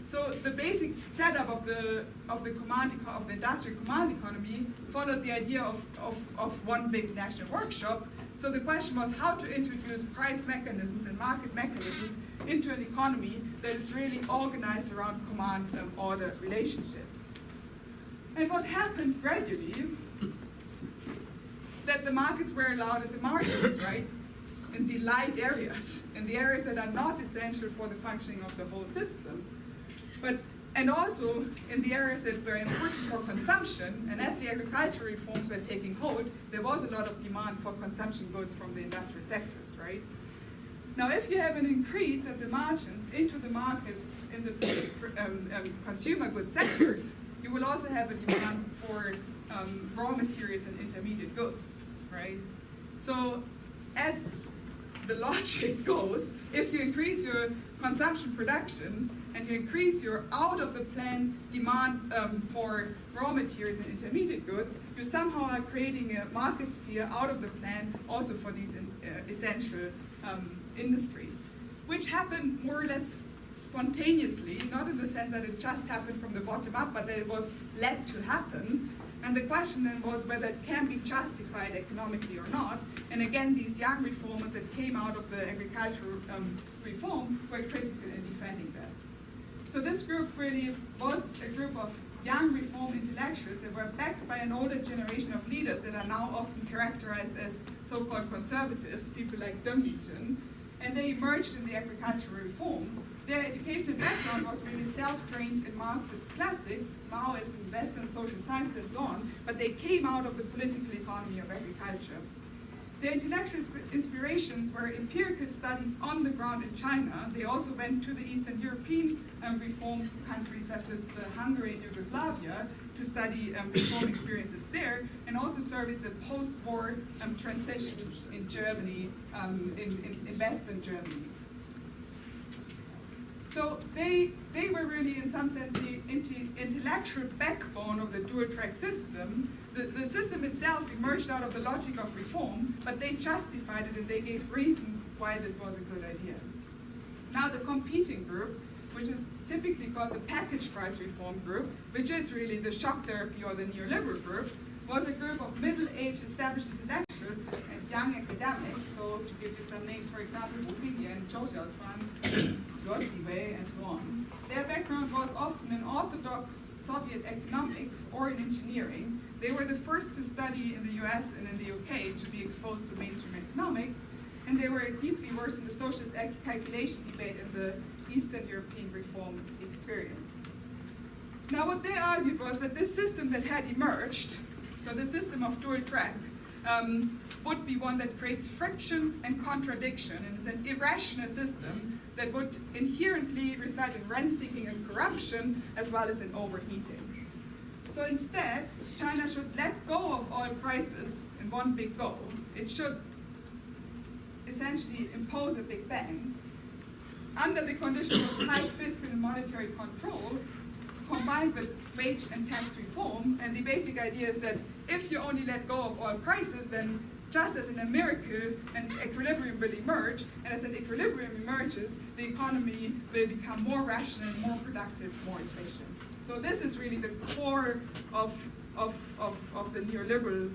So the basic setup of the industrial command economy followed the idea of one big national workshop. So the question was how to introduce price mechanisms and market mechanisms into an economy that is really organized around command and order relationships. And what happened gradually, that the markets were allowed at the margins, right? In the light areas, in the areas that are not essential for the functioning of the whole system. And also in the areas that were important for consumption, and as the agricultural reforms were taking hold, there was a lot of demand for consumption goods from the industrial sectors, right? Now, if you have an increase of the margins into the markets in the consumer goods sectors, you will also have a demand for raw materials and intermediate goods, right? So as the logic goes, if you increase your consumption production and you increase your out-of-the-plan demand for raw materials and intermediate goods, you somehow are creating a market sphere out of the plan also for these essential industries, which happened more or less spontaneously, not in the sense that it just happened from the bottom up, but that it was led to happen. And the question then was whether it can be justified economically or not. And again, these young reformers that came out of the agricultural reform were critical in defending that. So this group really was a group of young reform intellectuals that were backed by an older generation of leaders that are now often characterized as so-called conservatives, people like Bentsen, and they emerged in the agricultural reform. Their educational background was really self-trained in Marxist classics, Maoism, Western social science, and so on, but they came out of the political economy of agriculture. Their intellectual inspirations were empirical studies on the ground in China. They also went to the Eastern European reform countries such as Hungary and Yugoslavia to study reform experiences there, and also surveyed the post-war transition in Germany, in Western Germany. So they were really, in some sense, the intellectual backbone of the dual-track system. The system itself emerged out of the logic of reform, but they justified it and they gave reasons why this was a good idea. Now the competing group, which is typically called the package price reform group, which is really the shock therapy or the neoliberal group, was a group of middle-aged established intellectuals and young academics. So to give you some names, for example, Wu Jingyan, Zhou Xiaochuan, Lloyd, and so on. Their background was often in orthodox Soviet economics or in engineering. They were the first to study in the US and in the UK to be exposed to mainstream economics, and they were deeply versed in the socialist calculation debate and the Eastern European reform experience. Now what they argued was that this system that had emerged, so the system of dual track, would be one that creates friction and contradiction, and is an irrational system that would inherently result in rent-seeking and corruption, as well as in overheating. So instead, China should let go of oil prices in one big go. It should essentially impose a big bang under the conditions of tight fiscal and monetary control, combined with wage and tax reform. And the basic idea is that if you only let go of oil prices, then just as in a miracle, an equilibrium will emerge, and as an equilibrium emerges, the economy will become more rational, more productive, more efficient. So this is really the core of the neoliberal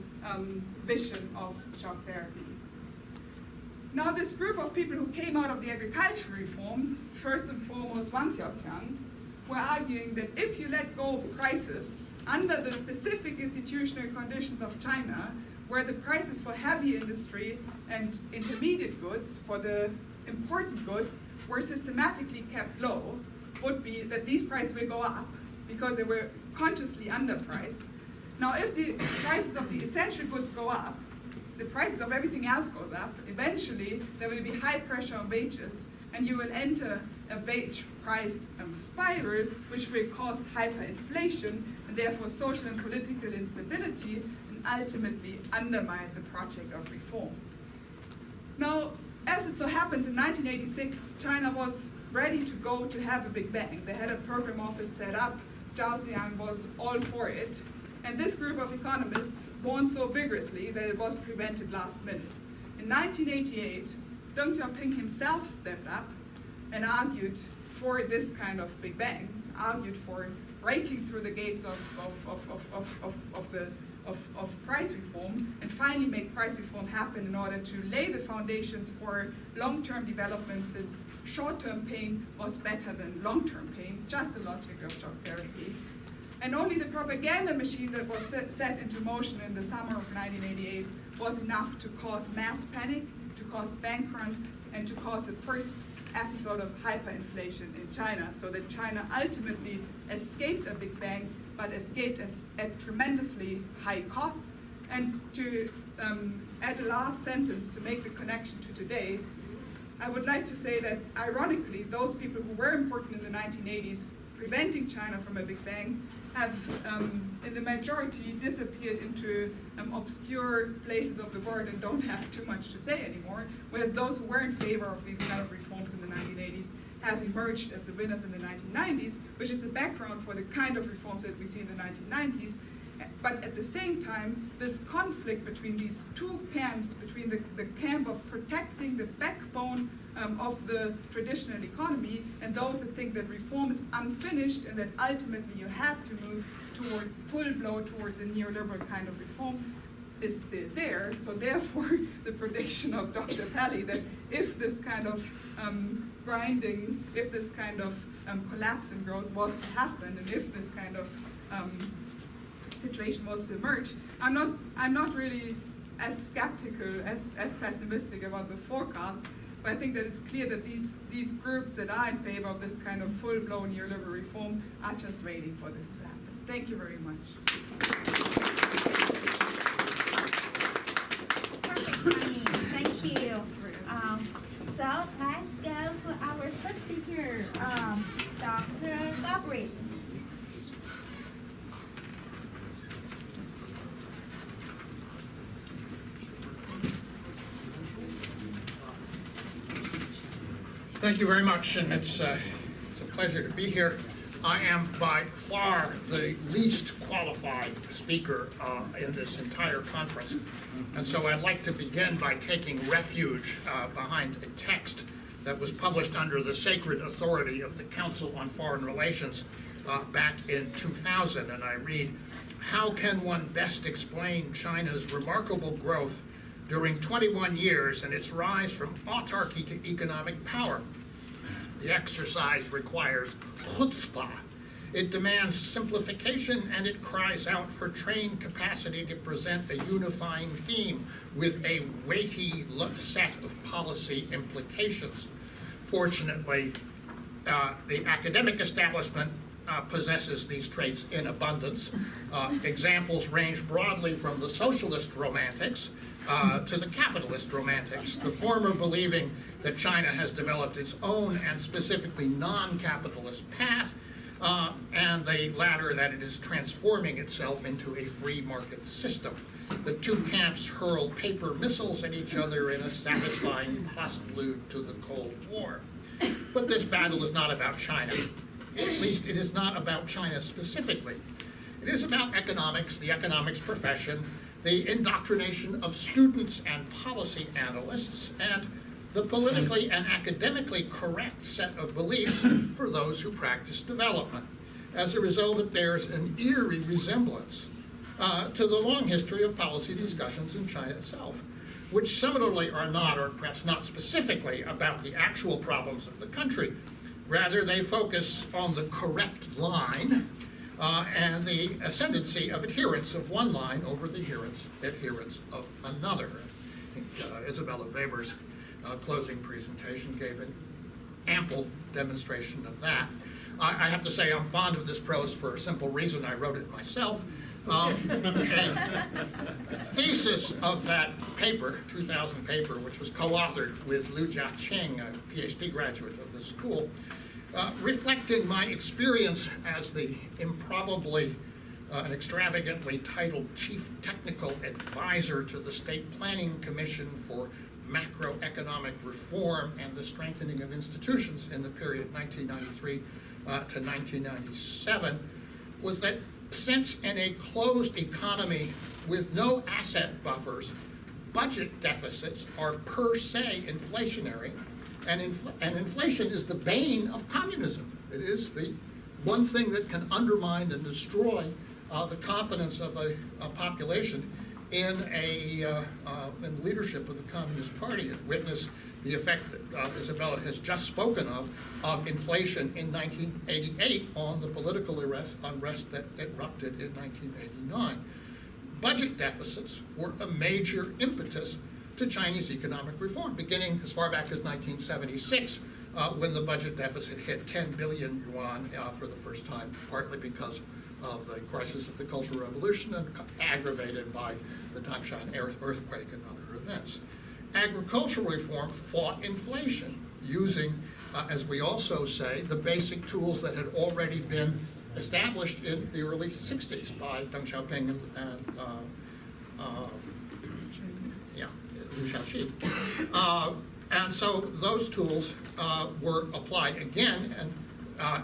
vision of shock therapy. Now this group of people who came out of the agricultural reform, first and foremost Wang Xiaoqiang, were arguing that if you let go of prices under the specific institutional conditions of China, where the prices for heavy industry and intermediate goods, for the important goods, were systematically kept low, would be that these prices will go up because they were consciously underpriced. Now if the prices of the essential goods go up, the prices of everything else goes up, eventually there will be high pressure on wages, and you will enter a wage price spiral, which will cause hyperinflation, and therefore social and political instability, and ultimately undermine the project of reform. Now, as it so happens, in 1986, China was ready to go to have a big bang. They had a program office set up, Zhao Ziyang was all for it, and this group of economists warned so vigorously that it was prevented last minute. In 1988, Deng Xiaoping himself stepped up and argued for this kind of big bang, argued for breaking through the gates of price reform, and finally make price reform happen in order to lay the foundations for long-term development, since short-term pain was better than long-term pain, just the logic of shock therapy. And only the propaganda machine that was set into motion in the summer of 1988 was enough to cause mass panic, to cause bank runs, and to cause the first episode of hyperinflation in China, so that China ultimately escaped a big bang, but escaped at tremendously high cost. And to add a last sentence to make the connection to today, I would like to say that ironically, those people who were important in the 1980s, preventing China from a big bang, have in the majority disappeared into obscure places of the world and don't have too much to say anymore, whereas those who were in favor of these kind of reforms in the 1980s have emerged as the winners in the 1990s, which is the background for the kind of reforms that we see in the 1990s. But at the same time, this conflict between these two camps, between the camp of protecting the backbone of the traditional economy and those that think that reform is unfinished and that ultimately you have to move toward full blow towards a neoliberal kind of reform, is still there. So therefore, the prediction of Dr. Palley that if this kind of grinding, if this kind of collapse in growth was to happen, and if this kind of situation was to emerge, I'm not really as skeptical, as pessimistic about the forecast, but I think that it's clear that these groups that are in favor of this kind of full-blown neoliberal reform are just waiting for this to happen. Thank you very much. Perfect timing. Thank you. So let's go to our first speaker, Dr. Galbraith. Thank you very much, and it's a pleasure to be here. I am by far the least qualified speaker in this entire conference. And so I'd like to begin by taking refuge behind a text that was published under the sacred authority of the Council on Foreign Relations back in 2000. And I read, "How can one best explain China's remarkable growth during 21 years and its rise from autarky to economic power? The exercise requires chutzpah. It demands simplification, and it cries out for trained capacity to present a unifying theme with a weighty set of policy implications." Fortunately, the academic establishment possesses these traits in abundance. Examples range broadly from the socialist romantics to the capitalist romantics, the former believing that China has developed its own and specifically non-capitalist path, and the latter that it is transforming itself into a free market system. The two camps hurl paper missiles at each other in a satisfying postlude to the Cold War. But this battle is not about China. At least it is not about China specifically. It is about economics, the economics profession, the indoctrination of students and policy analysts, and the politically and academically correct set of beliefs for those who practice development. As a result, it bears an eerie resemblance to the long history of policy discussions in China itself, which similarly are not, or perhaps not specifically, about the actual problems of the country. Rather, they focus on the correct line and the ascendancy of adherence of one line over the adherence of another. I think Isabella Weber's closing presentation gave an ample demonstration of that. I have to say I'm fond of this prose for a simple reason. I wrote it myself. The thesis of that paper, 2000 paper, which was co-authored with Liu Jiaqing, a PhD graduate of this school, reflecting my experience as the improbably and extravagantly titled Chief Technical Advisor to the State Planning Commission for Macroeconomic Reform and the Strengthening of Institutions in the period 1993 to 1997, was that since in a closed economy with no asset buffers, budget deficits are per se inflationary, and inflation is the bane of communism. It is the one thing that can undermine and destroy the confidence of a population in in leadership of the Communist Party. It witnessed the effect that Isabella has just spoken of inflation in 1988 on the political unrest that erupted in 1989. Budget deficits were a major impetus to Chinese economic reform, beginning as far back as 1976, when the budget deficit hit 10 billion yuan for the first time, partly because of the crisis of the Cultural Revolution and aggravated by the Tangshan earthquake and other events. Agricultural reform fought inflation using, as we also say, the basic tools that had already been established in the early 60s by Deng Xiaoping and Liu Shaoqi. And so those tools were applied again and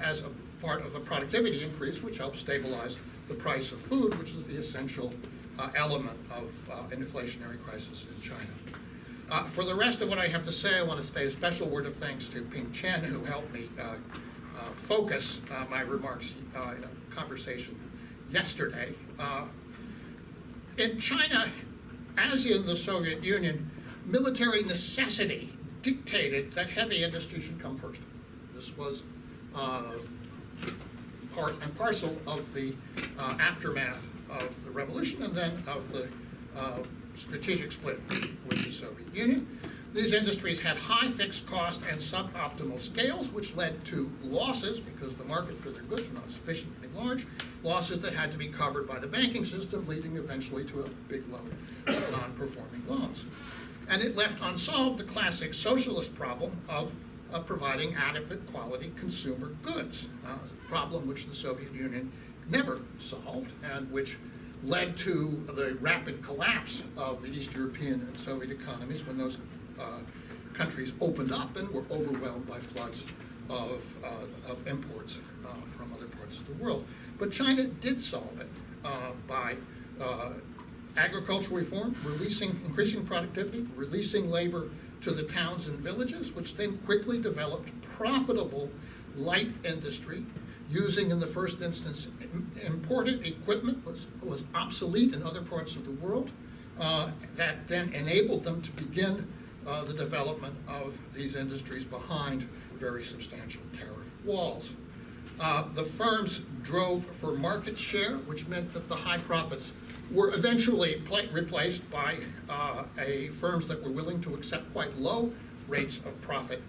as a part of a productivity increase, which helped stabilize the price of food, which is the essential element of an inflationary crisis in China. For the rest of what I have to say, I want to pay a special word of thanks to Ping Chen, who helped me focus my remarks in a conversation yesterday. In China, as in the Soviet Union, military necessity dictated that heavy industry should come first. This was part and parcel of the aftermath of the revolution and then of the strategic split with the Soviet Union. These industries had high fixed cost and suboptimal scales, which led to losses because the market for their goods were not sufficiently large, losses that had to be covered by the banking system, leading eventually to a big load of non-performing loans. And it left unsolved the classic socialist problem of providing adequate quality consumer goods, a problem which the Soviet Union never solved and which led to the rapid collapse of the East European and Soviet economies when those countries opened up and were overwhelmed by floods of imports from other parts of the world. But China did solve it by agricultural reform, increasing productivity, releasing labor to the towns and villages, which then quickly developed profitable light industry, using in the first instance imported equipment was obsolete in other parts of the world, that then enabled them to begin the development of these industries behind very substantial tariff walls. The firms drove for market share, which meant that the high profits were eventually replaced by firms that were willing to accept quite low rates of profit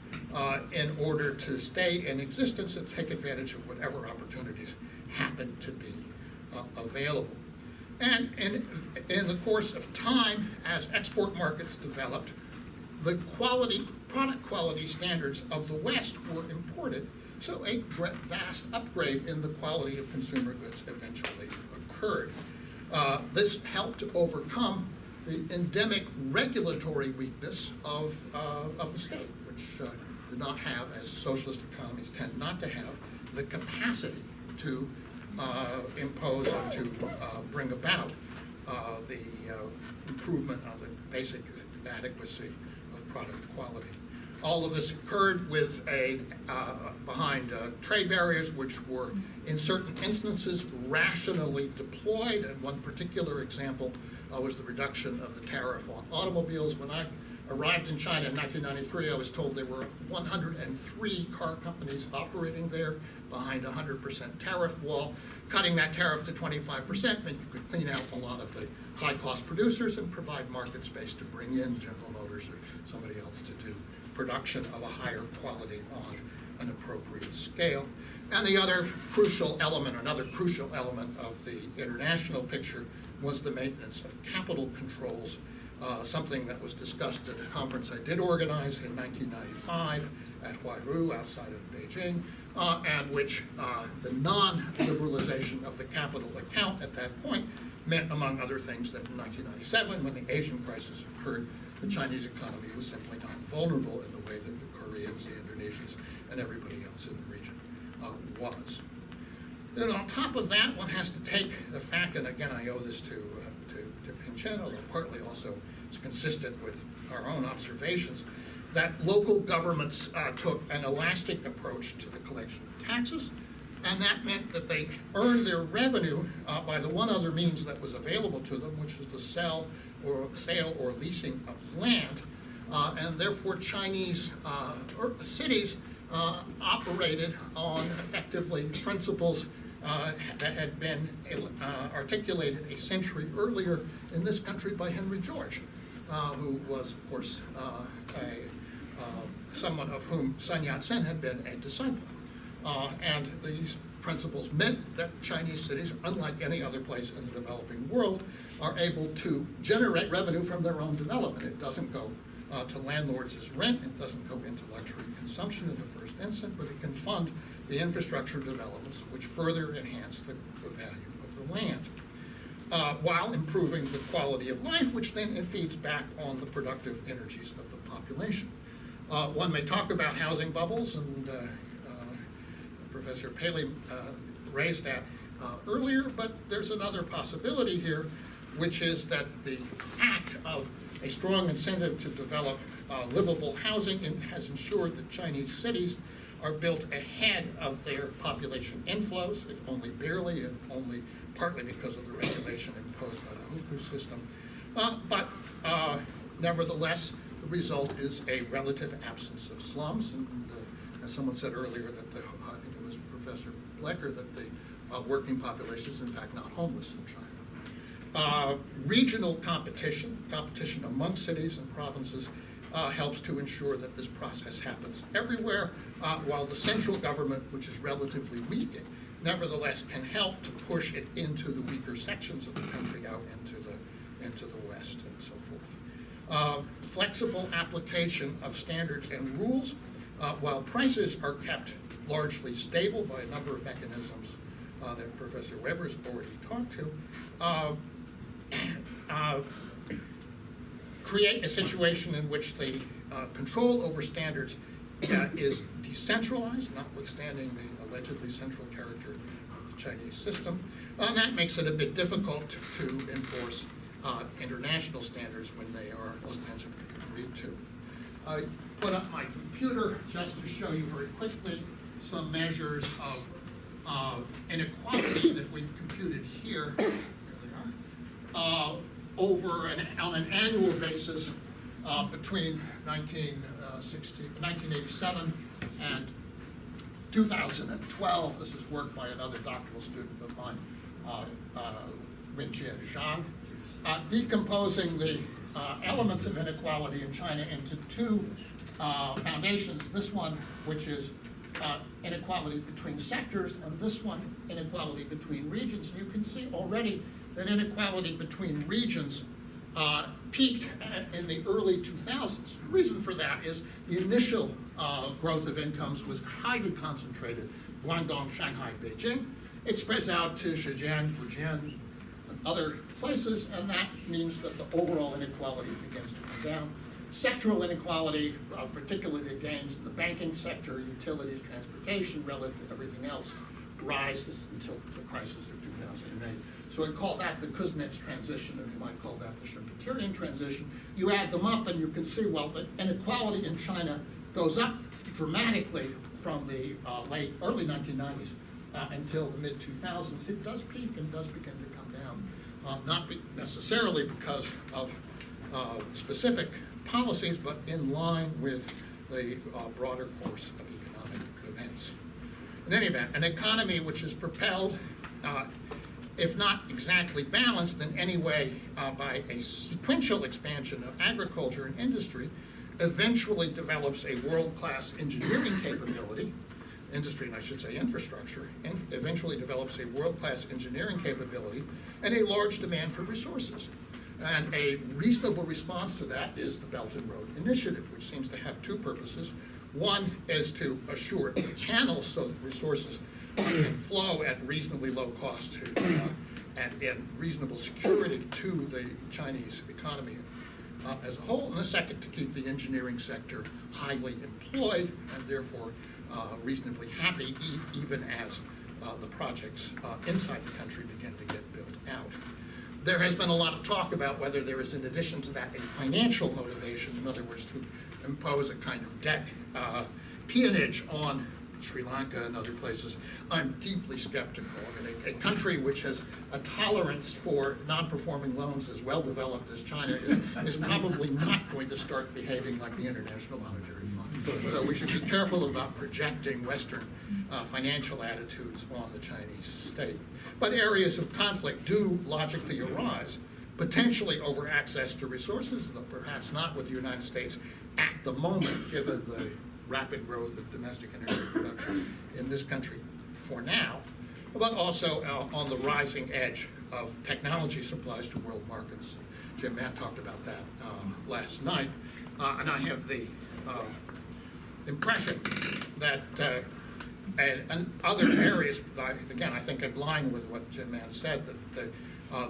in order to stay in existence and take advantage of whatever opportunities happened to be available. And in the course of time, as export markets developed, the product quality standards of the West were imported, so a vast upgrade in the quality of consumer goods eventually occurred. This helped to overcome the endemic regulatory weakness of the state, which did not have, as socialist economies tend not to have, the capacity to impose and to bring about the improvement of the basic adequacy of product quality. All of this occurred with behind trade barriers, which were in certain instances rationally deployed. And one particular example was the reduction of the tariff on automobiles. When I arrived in China in 1993, I was told there were 103 car companies operating there behind a 100% tariff wall. Cutting that tariff to 25% meant you could clean out a lot of the high-cost producers and provide market space to bring in General Motors or somebody else to do production of a higher quality on an appropriate scale. And the other crucial element, another crucial element of the international picture was the maintenance of capital controls, something that was discussed at a conference I did organize in 1995 at Huairu outside of Beijing, and which the non-liberalization of the capital account at that point meant, among other things, that in 1997, when the Asian crisis occurred, the Chinese economy was simply not vulnerable in the way that the Koreans, the Indonesians, and everybody else in the region was. Then on top of that, one has to take the fact, and again I owe this to Chen, although partly also it's consistent with our own observations, that local governments took an elastic approach to the collection of taxes, and that meant that they earned their revenue by the one other means that was available to them, which is the sale or leasing of land, and therefore Chinese cities operated on effectively principles that had been articulated a century earlier in this country by Henry George, who was, of course, someone of whom Sun Yat-sen had been a disciple. And these principles meant that Chinese cities, unlike any other place in the developing world, are able to generate revenue from their own development. It doesn't go to landlords as rent, it doesn't go into luxury consumption in the first instance, but it can fund the infrastructure developments which further enhance the value of the land, while improving the quality of life, which then it feeds back on the productive energies of the population. One may talk about housing bubbles, and Professor Palley raised that earlier, but there's another possibility here, which is that the fact of a strong incentive to develop livable housing has ensured that Chinese cities are built ahead of their population inflows, if only barely, and only partly because of the regulation imposed by the hukou system. But nevertheless, the result is a relative absence of slums, and as someone said earlier, that I think it was Professor Blecker, that the working population is in fact not homeless in China. Regional competition among cities and provinces helps to ensure that this process happens everywhere, while the central government, which is relatively weak, nevertheless can help to push it into the weaker sections of the country, out into the West and so forth. Flexible application of standards and rules, while prices are kept largely stable by a number of mechanisms that Professor Weber's already talked to, create a situation in which the control over standards is decentralized, notwithstanding the allegedly central character of the Chinese system. And that makes it a bit difficult to enforce international standards when they are ostensibly agreed to. I put up my computer just to show you very quickly some measures of inequality that we've computed here. Here they are. On an annual basis between 1987 and 2012. This is work by another doctoral student of mine, Wenjie Zhang, decomposing the elements of inequality in China into two foundations. This one, which is inequality between sectors, and this one, inequality between regions. And you can see already that inequality between regions peaked in the early 2000s. The reason for that is the initial growth of incomes was highly concentrated, Guangdong, Shanghai, Beijing. It spreads out to Zhejiang, Fujian, and other places, and that means that the overall inequality begins to come down. Sectoral inequality, particularly the gains in the banking sector, utilities, transportation, relative to everything else, rises until the crisis of 2008. So we call that the Kuznets transition, and you might call that the Schumpeterian transition. You add them up, and you can see, well, the inequality in China goes up dramatically from the early 1990s until the mid-2000s. It does peak and does begin to come down, not necessarily because of specific policies, but in line with the broader course of economic events. In any event, an economy which is propelled, if not exactly balanced in any way by a sequential expansion of agriculture and industry, eventually develops a world-class engineering capability, industry and I should say infrastructure, and eventually develops a world-class engineering capability and a large demand for resources. And a reasonable response to that is the Belt and Road Initiative, which seems to have two purposes. One is to assure the channels so that resources can flow at reasonably low cost and in reasonable security to the Chinese economy as a whole. And the second, to keep the engineering sector highly employed and therefore reasonably happy, even as the projects inside the country begin to get built out. There has been a lot of talk about whether there is, in addition to that, a financial motivation, in other words, to impose a kind of debt peonage on Sri Lanka and other places. I'm deeply skeptical. I mean, a country which has a tolerance for non-performing loans as well developed as China is probably not going to start behaving like the International Monetary Fund. So we should be careful about projecting Western financial attitudes on the Chinese state. But areas of conflict do logically arise, potentially over access to resources, though perhaps not with the United States at the moment, given the rapid growth of domestic energy production in this country for now, but also on the rising edge of technology supplies to world markets. Jim Matt talked about that last night, and I have the impression that and other areas, again, I think in line with what Jim Mann said, that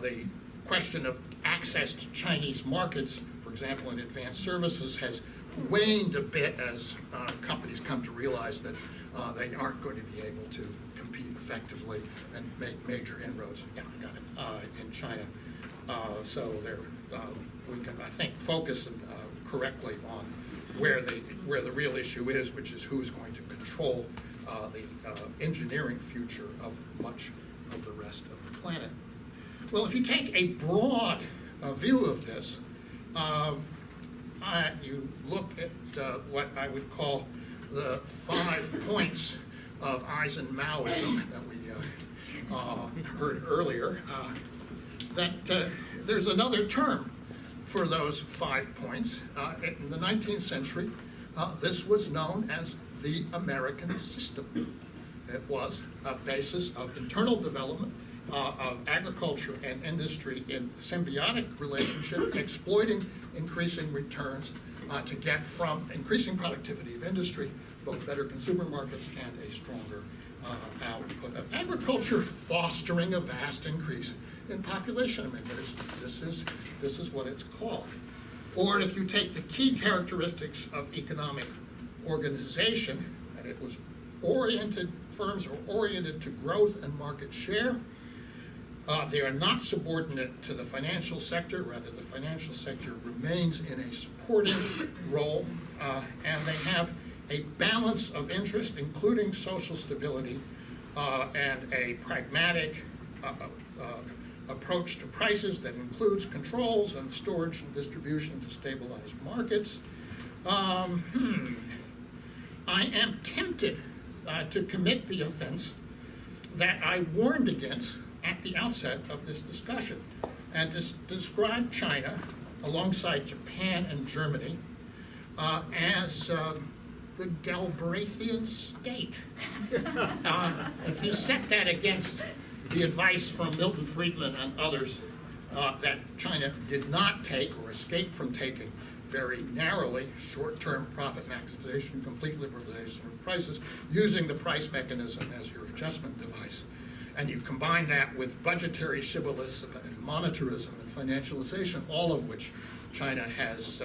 the question of access to Chinese markets, for example, in advanced services, has waned a bit as companies come to realize that they aren't going to be able to compete effectively and make major inroads in China. So we can, I think, focus correctly on where the real issue is, which is who's going to control the engineering future of much of the rest of the planet. Well, if you take a broad view of this, you look at what I would call the 5 points of Eisenhowism that we heard earlier, that there's another term for those 5 points. In the 19th century, this was known as the American system. It was a basis of internal development of agriculture and industry in symbiotic relationship, exploiting increasing returns to get from increasing productivity of industry, both better consumer markets and a stronger output of agriculture, fostering a vast increase in population. I mean, this is what it's called. Or if you take the key characteristics of economic organization, and it was oriented, firms are oriented to growth and market share. They are not subordinate to the financial sector, rather the financial sector remains in a supporting role, and they have a balance of interest, including social stability and a pragmatic approach to prices that includes controls and storage and distribution to stabilize markets. I am tempted to commit the offense that I warned against at the outset of this discussion, and to describe China alongside Japan and Germany as the Galbraithian state. If you set that against the advice from Milton Friedman and others that China did not take or escaped from taking very narrowly, short-term profit maximization, complete liberalization of prices, using the price mechanism as your adjustment device, and you combine that with budgetary shibboleths and monetarism and financialization, all of which China has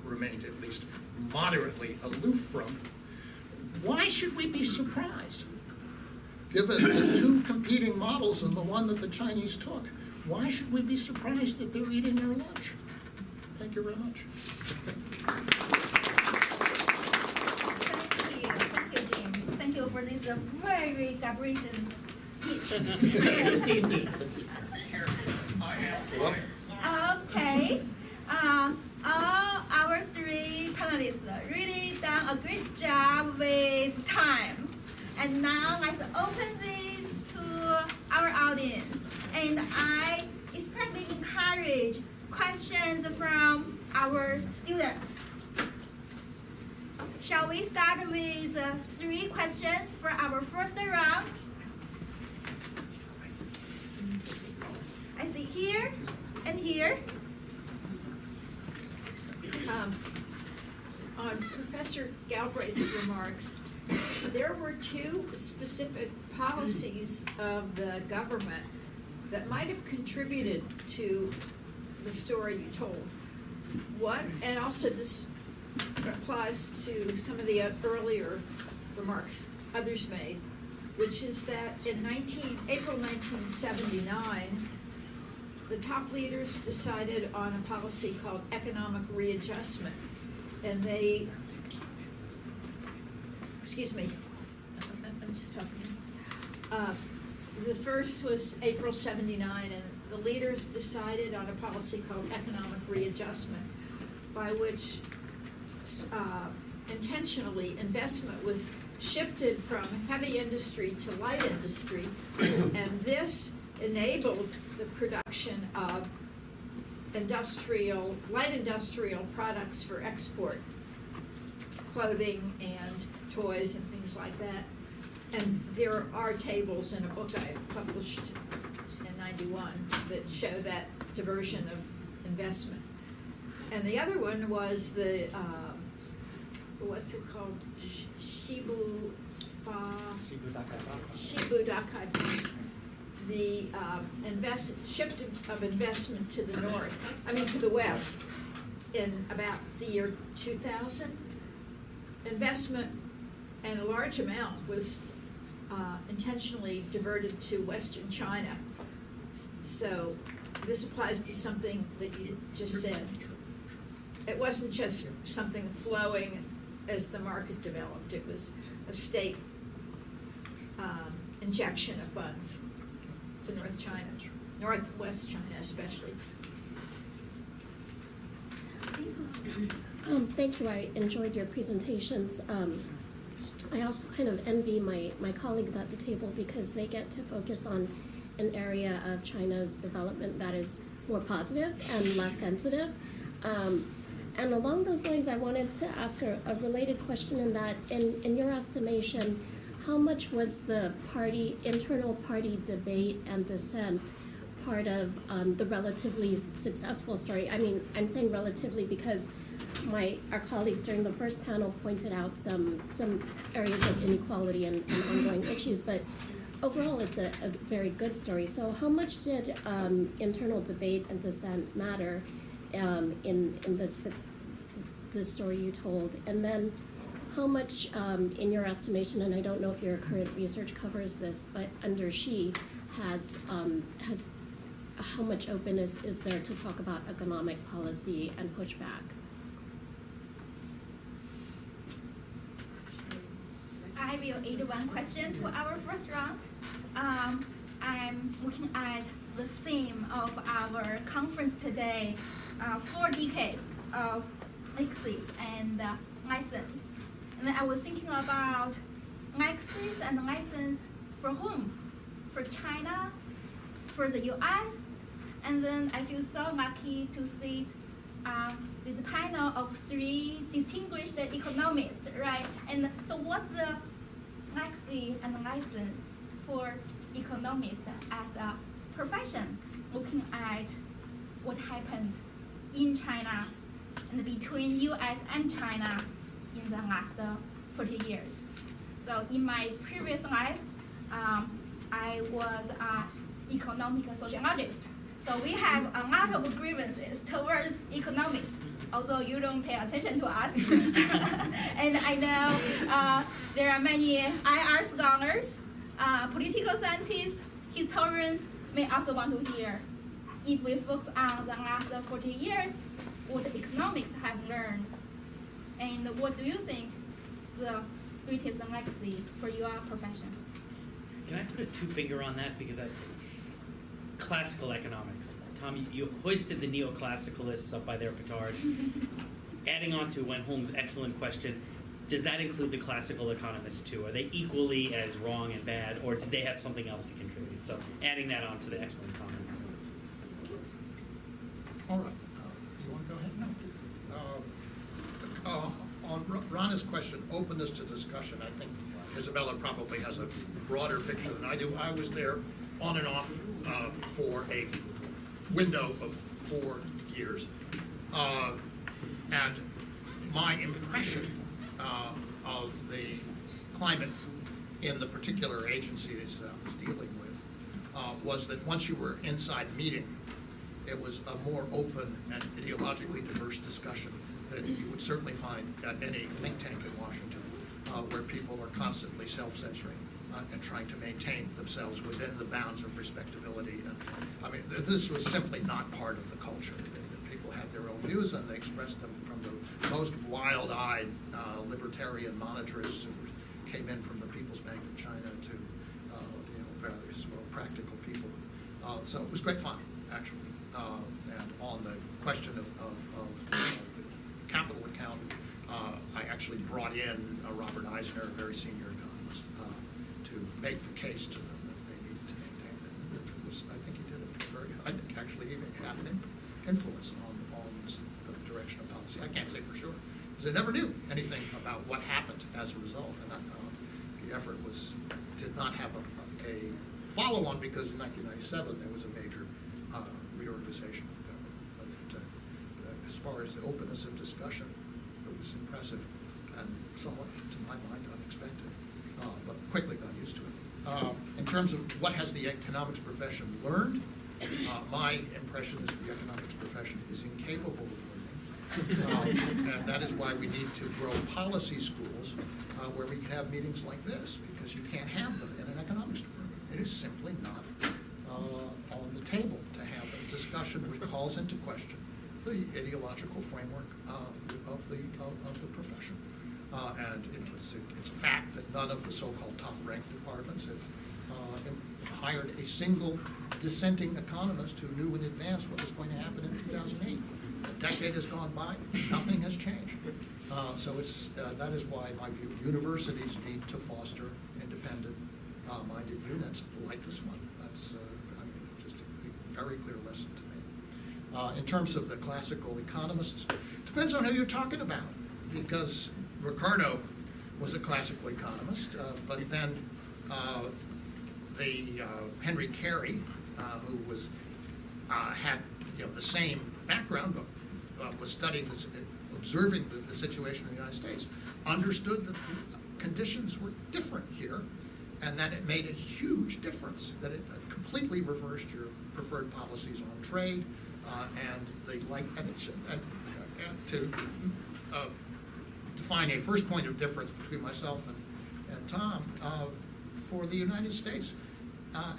remained at least moderately aloof from, why should we be surprised? Given the two competing models and the one that the Chinese took, why should we be surprised that they're eating their lunch? Thank you very much. Thank you, Jim. Thank you for this very Galbraithian speech. Okay. All our three panelists really done a great job with time. And now let's open this to our audience. And I especially encourage questions from our students. Shall we start with 3 questions for our first round? I see here and here. On Professor Galbraith's remarks, there were 2 specific policies of the government that might have contributed to the story you told. One, and also this applies to some of the earlier remarks others made, which is that in April 1979, the top leaders decided on a policy called economic readjustment. And they, excuse me, I'm just talking. The first was April 79, and the leaders decided on a policy called economic readjustment, by which intentionally investment was shifted from heavy industry to light industry, and this enabled the production of light industrial products for export, clothing and toys and things like that. And there are tables in a book I published in '91 that show that diversion of investment. And the other one was the, what's it called? Shibu Dakai. The shift of investment to the to the west in about the year 2000. Investment, and a large amount, was intentionally diverted to Western China. So this applies to something that you just said. It wasn't just something flowing as the market developed. It was a state injection of funds to Northwest China especially. Thank you. I enjoyed your presentations. I also kind of envy my colleagues at the table because they get to focus on an area of China's development that is more positive and less sensitive. And along those lines, I wanted to ask a related question in that, in your estimation, how much was the internal party debate and dissent part of the relatively successful story? I mean, I'm saying relatively because our colleagues during the first panel pointed out some areas of inequality and ongoing issues, but overall it's a very good story. So how much did internal debate and dissent matter in the story you told? And then how much, in your estimation, and I don't know if your current research covers this, but under Xi has how much openness is there to talk about economic policy and pushback? I will add one question to our first round. I'm looking at the theme of our conference today, 4 decades of legacies and license. And then I was thinking about legacies and license for whom? For China, for the US, and then I feel so lucky to sit this panel of 3 distinguished economists, right? And so what's the legacy and license for economists as a profession, looking at what happened in China and between US and China in the last 40 years. So in my previous life, I was an economic sociologist. So we have a lot of grievances towards economics, although you don't pay attention to us. And I know there are many IR scholars, political scientists, historians may also want to hear, if we focus on the last 40 years, what economics have learned, and what do you think the greatest legacy for your profession? Can I put a 2-finger on that? Because classical economics. Tom, you hoisted the neoclassicalists up by their petard. Adding on to Wenhong's excellent question, does that include the classical economists too? Are they equally as wrong and bad, or did they have something else to contribute? So adding that on to the excellent comment. All right. You want to go ahead? No. On Rana's question, openness to discussion, I think Isabella probably has a broader picture than I do. I was there on and off for a window of 4 years. And my impression of the climate in the particular agencies I was dealing with was that once you were inside the meeting, it was a more open and ideologically diverse discussion that you would certainly find at any think tank in Washington, where people are constantly self-censoring and trying to maintain themselves within the bounds of respectability. And I mean, this was simply not part of the culture. People had their own views, and they expressed them from the most wild-eyed libertarian monetarists who came in from the People's Bank of China to various practical people. So it was great fun, actually. And on the question of the capital account, I actually brought in Robert Eisner, a very senior economist, to make the case to them that they needed to maintain that. It was, I think he did it very, I think actually he had an influence on the direction of policy. I can't say for sure, because I never knew anything about what happened as a result. And the effort did not have a follow-on, because in 1997 there was a major reorganization of the government. But as far as the openness of discussion, it was impressive and somewhat, to my mind, unexpected, but quickly got used to it. In terms of what has the economics profession learned, my impression is the economics profession is incapable of learning. And that is why we need to grow policy schools where we can have meetings like this, because you can't have them in an economics department. It is simply not on the table to have a discussion which calls into question the ideological framework of the profession. And it's a fact that none of the so-called top-ranked departments have hired a single dissenting economist who knew in advance what was going to happen in 2008. A decade has gone by, nothing has changed. So that is why, in my view, universities need to foster independent minded units like this one. That's just a very clear lesson to me. In terms of the classical economists, depends on who you're talking about, because Ricardo was a classical economist, but then Henry Carey, who had the same background, but was studying this, observing the situation in the United States, understood that the conditions were different here, and that it made a huge difference, that it completely reversed your preferred policies on trade, and to define a first point of difference between myself and Tom. For the United States,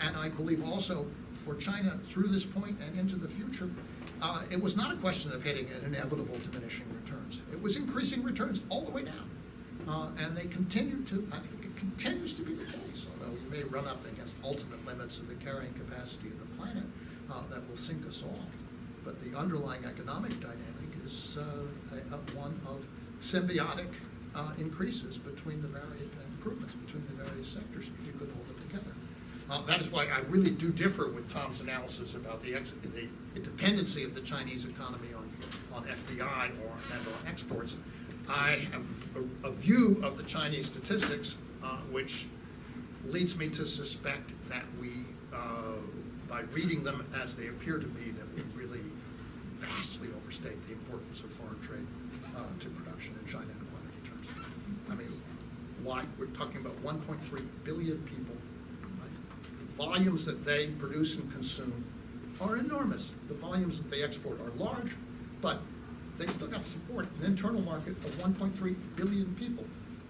and I believe also for China through this point and into the future, it was not a question of hitting an inevitable diminishing returns. It was increasing returns all the way down. And they continue to, I think it continues to be the case, although we may run up against ultimate limits of the carrying capacity of the planet that will sink us all. But the underlying economic dynamic is one of symbiotic increases between the various improvements between the various sectors, if you could hold them together. That is why I really do differ with Tom's analysis about the dependency of the Chinese economy on FDI and on exports. I have a view of the Chinese statistics which leads me to suspect that we, by reading them as they appear to be, that we really vastly overstate the importance of foreign trade to production in China in quantity terms. I mean, why? We're talking about 1.3 billion people. Right? The volumes that they produce and consume are enormous. The volumes that they export are large, but they still got to support an internal market of 1.3 billion people.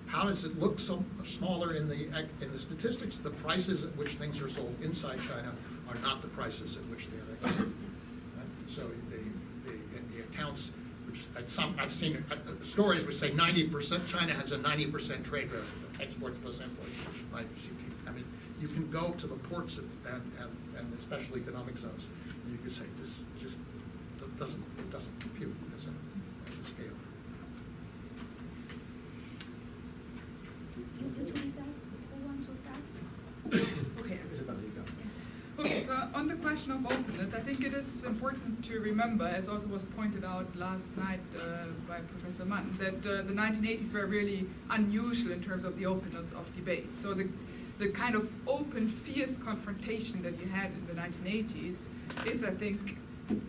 How does it look so smaller in the statistics? The prices at which things are sold inside China are not the prices at which they are exported. Right? So the accounts, which I've seen stories which say 90%, China has a 90% trade ratio, exports plus imports. Right? I mean, you can go to the ports and the special economic zones, and you can say this just doesn't compute as a scale. Okay. Okay, so on the question of openness, I think it is important to remember, as also was pointed out last night by Professor Mann, that the 1980s were really unusual in terms of the openness of debate. So the kind of open, fierce confrontation that you had in the 1980s is, I think,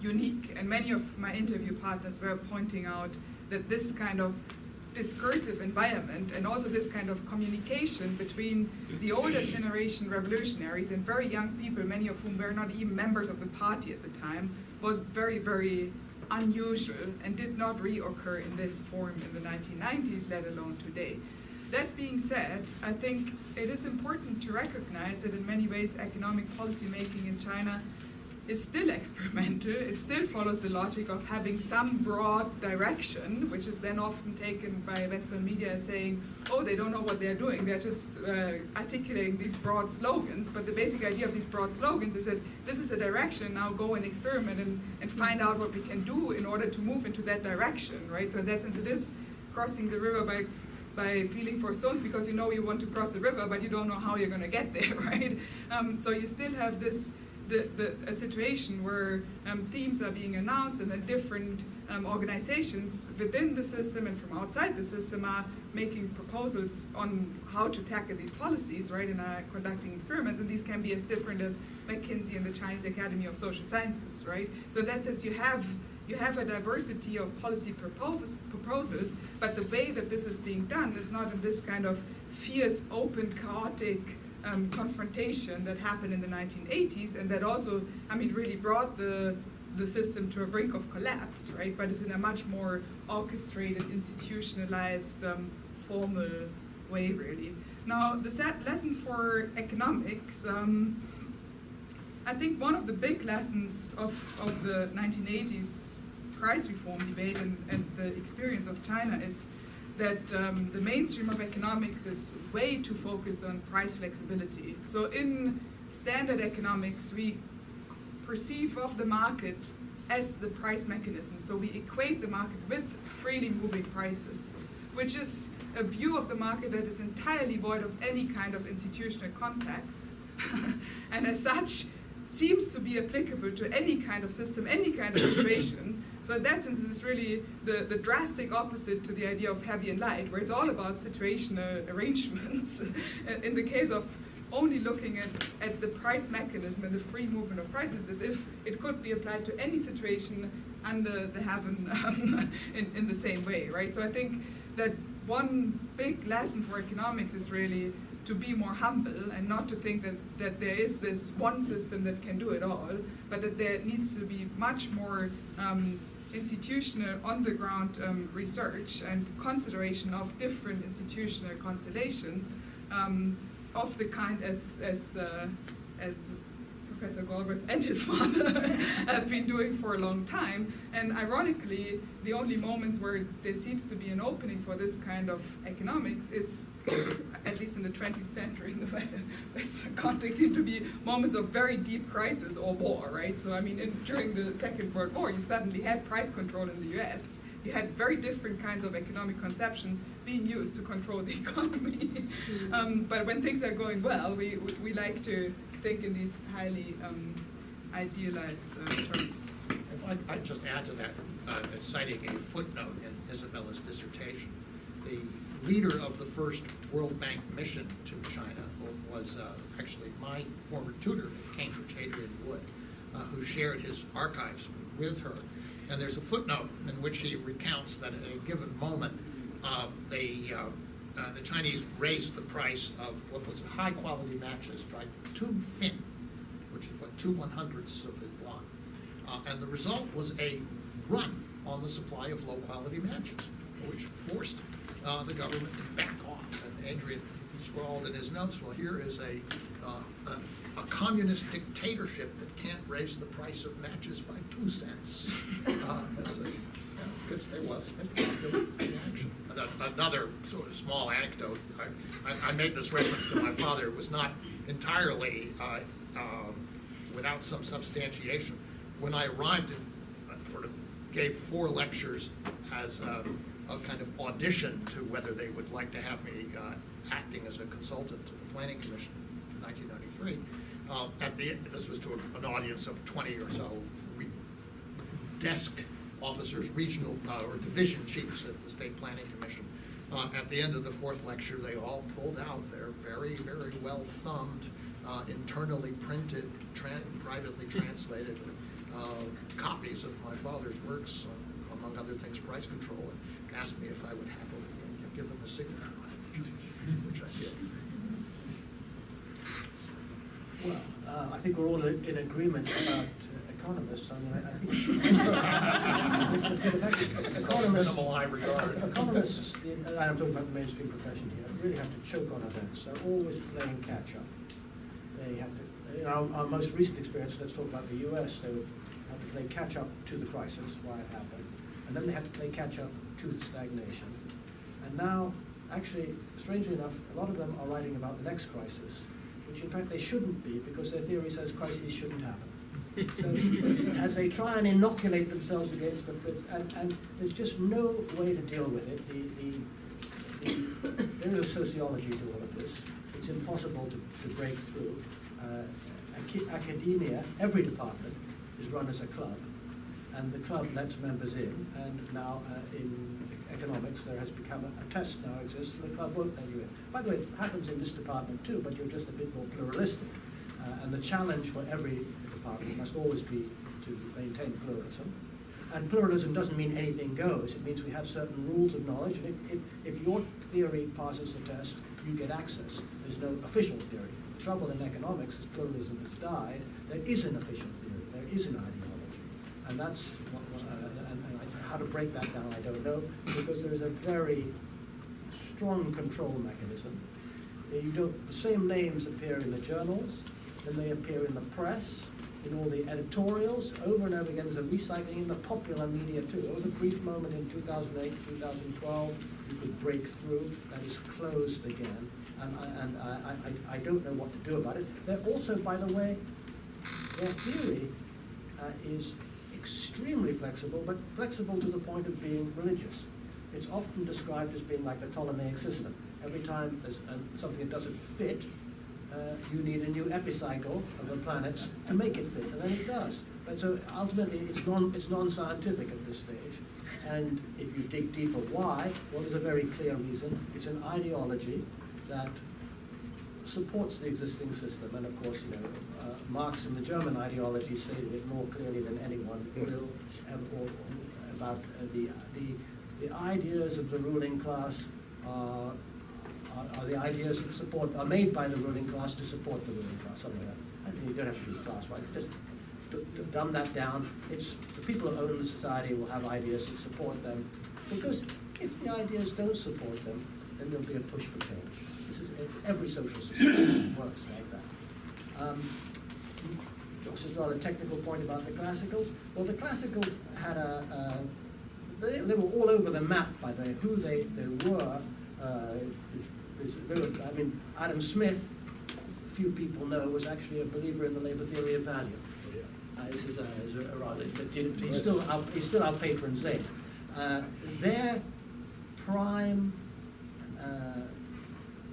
unique. And many of my interview partners were pointing out that this kind of discursive environment and also this kind of communication between the older generation revolutionaries and very young people, many of whom were not even members of the party at the time, was very, very unusual and did not reoccur in this form in the 1990s, let alone today. That being said, I think it is important to recognize that in many ways economic policy making in China is still experimental. It still follows the logic of having some broad direction, which is then often taken by Western media as saying, oh, they don't know what they're doing. They're just articulating these broad slogans. But the basic idea of these broad slogans is that this is a direction, now go and experiment and find out what we can do in order to move into that direction, right? So in that sense, it is crossing the river by feeling for stones because you know you want to cross the river, but you don't know how you're going to get there, right? So you still have this a situation where themes are being announced and then different organizations within the system and from outside the system are making proposals on how to tackle these policies, right, and are conducting experiments, and these can be as different as McKinsey and the Chinese Academy of Social Sciences, right? So in that sense you have a diversity of policy proposals, but the way that this is being done is not in this kind of fierce, open, chaotic confrontation that happened in the 1980s, and that also, I mean, really brought the system to a brink of collapse, right? But it's in a much more orchestrated, institutionalized, formal way, really. Now, the lessons for economics, I think one of the big lessons of the 1980s price reform debate and the experience of China is that the mainstream of economics is way too focused on price flexibility. So in standard economics, we perceive of the market as the price mechanism. So we equate the market with freely moving prices, which is a view of the market that is entirely void of any kind of institutional context, and as such, seems to be applicable to any kind of system, any kind of situation. So in that sense, it's really the drastic opposite to the idea of heavy and light, where it's all about situational arrangements. In the case of only looking at the price mechanism and the free movement of prices as if it could be applied to any situation under the heaven in the same way, right? So I think that one big lesson for economics is really to be more humble and not to think that there is this one system that can do it all, but that there needs to be much more institutional on-the-ground research and consideration of different institutional constellations of the kind as Professor Galbraith and his father have been doing for a long time. And ironically, the only moments where there seems to be an opening for this kind of economics is, at least in the 20th century, in the Western context, seem to be moments of very deep crisis or war, right? So I mean, during the Second World War, you suddenly had price control in the US. You had very different kinds of economic conceptions being used to control the economy. But when things are going well, we like to think in these highly idealized terms. If I'd just add to that, citing a footnote in Isabella's dissertation, the leader of the first World Bank mission to China was actually my former tutor at Cambridge, Adrian Wood, who shared his archives with her. And there's a footnote in which he recounts that at a given moment, the Chinese raised the price of what was high-quality matches by 2 fin, which is what 2/100ths of a yuan. And the result was a run on the supply of low-quality matches, which forced the government to back off. And Adrian scrawled in his notes, well, here is a communist dictatorship that can't raise the price of matches by 2 cents. Because there was a popular reaction. Another sort of small anecdote, I made this reference to my father. It was not entirely without some substantiation. When I arrived, I sort of gave 4 lectures as a kind of audition to whether they would like to have me acting as a consultant to the Planning Commission in 1993. This was to an audience of 20 or so desk officers, regional or division chiefs at the State Planning Commission. At the end of the 4th lecture, they all pulled out their very, very well thumbed, internally printed, privately translated copies of my father's works, among other things, price control, and asked me if I would happily give them a signature on it, which I did. Well, I think we're all in agreement about economists. I mean, I think economists, Minimal high regard. economists, and I'm talking about the mainstream profession here, really have to choke on events. They're always playing catch up. They have to, in our most recent experience, let's talk about the US, they would have to play catch up to the crisis, why it happened, and then they had to play catch up to the stagnation. And now, actually, strangely enough, a lot of them are writing about the next crisis, which in fact they shouldn't be, because their theory says crises shouldn't happen. So as they try and inoculate themselves against them, and there's just no way to deal with it. There is a sociology to all of this. It's impossible to break through. Academia, every department, is run as a club, and the club lets members in, and now in economics there has become a test now exists, and the club won't let you in. By the way, it happens in this department too, but you're just a bit more pluralistic. And the challenge for every department must always be to maintain pluralism. And pluralism doesn't mean anything goes. It means we have certain rules of knowledge, and if your theory passes the test, you get access. There's no official theory. The trouble in economics is pluralism has died. There is an official theory. There is an ideology. And that's how to break that down, I don't know, because there is a very strong control mechanism. The same names appear in the journals, then they appear in the press, in all the editorials, over and over again. There's a recycling in the popular media too. There was a brief moment in 2008, 2012, you could break through. That is closed again, and I don't know what to do about it. They're also, by the way, their theory is extremely flexible, but flexible to the point of being religious. It's often described as being like the Ptolemaic system. Every time there's something that doesn't fit, you need a new epicycle of the planets to make it fit, and then it does. But so ultimately, it's non-scientific at this stage. And if you dig deeper, why? Well, there's a very clear reason. It's an ideology that supports the existing system, and of course, Marx and the German ideology stated it more clearly than anyone will about the ideas of the ruling class are the ideas that are made by the ruling class to support the ruling class, something like that. I mean, you don't have to do class, right? Just dumb that down. It's the people who own the society will have ideas that support them, because if the ideas don't support them, then there'll be a push for change. This is every social system works like that. Josh's rather technical point about the classicals. Well, the classicals had they were all over the map by who they were. I mean, Adam Smith, few people know, was actually a believer in the labor theory of value. This is a rather, but he's still our patron saint. Their prime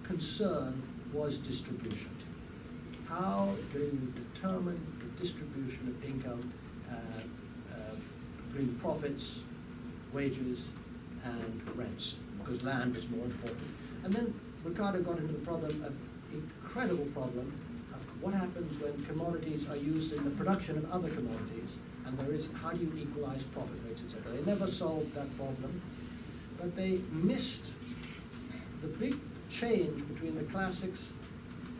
concern was distribution. How do you determine the distribution of income between profits, wages, and rents? Because land is more important. And then Ricardo got into the incredible problem of what happens when commodities are used in the production of other commodities, and how do you equalize profit rates, etc. They never solved that problem, but they missed the big change between the classics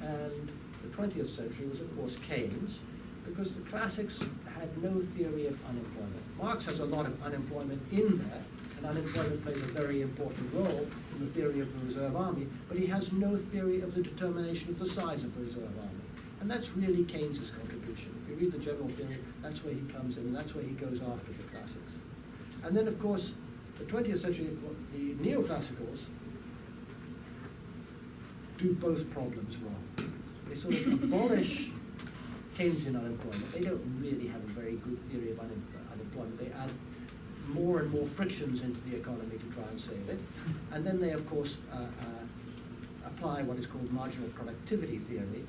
and the 20th century was, of course, Keynes, because the classics had no theory of unemployment. Marx has a lot of unemployment in there, and unemployment plays a very important role in the theory of the reserve army, but he has no theory of the determination of the size of the reserve army. And that's really Keynes's contribution. If you read the general theory, that's where he comes in, and that's where he goes after the classics. And then, of course, the 20th century, the neoclassicals do both problems wrong. They sort of abolish Keynesian unemployment. They don't really have a very good theory of unemployment. They add more and more frictions into the economy to try and save it. And then they, of course, apply what is called marginal productivity theory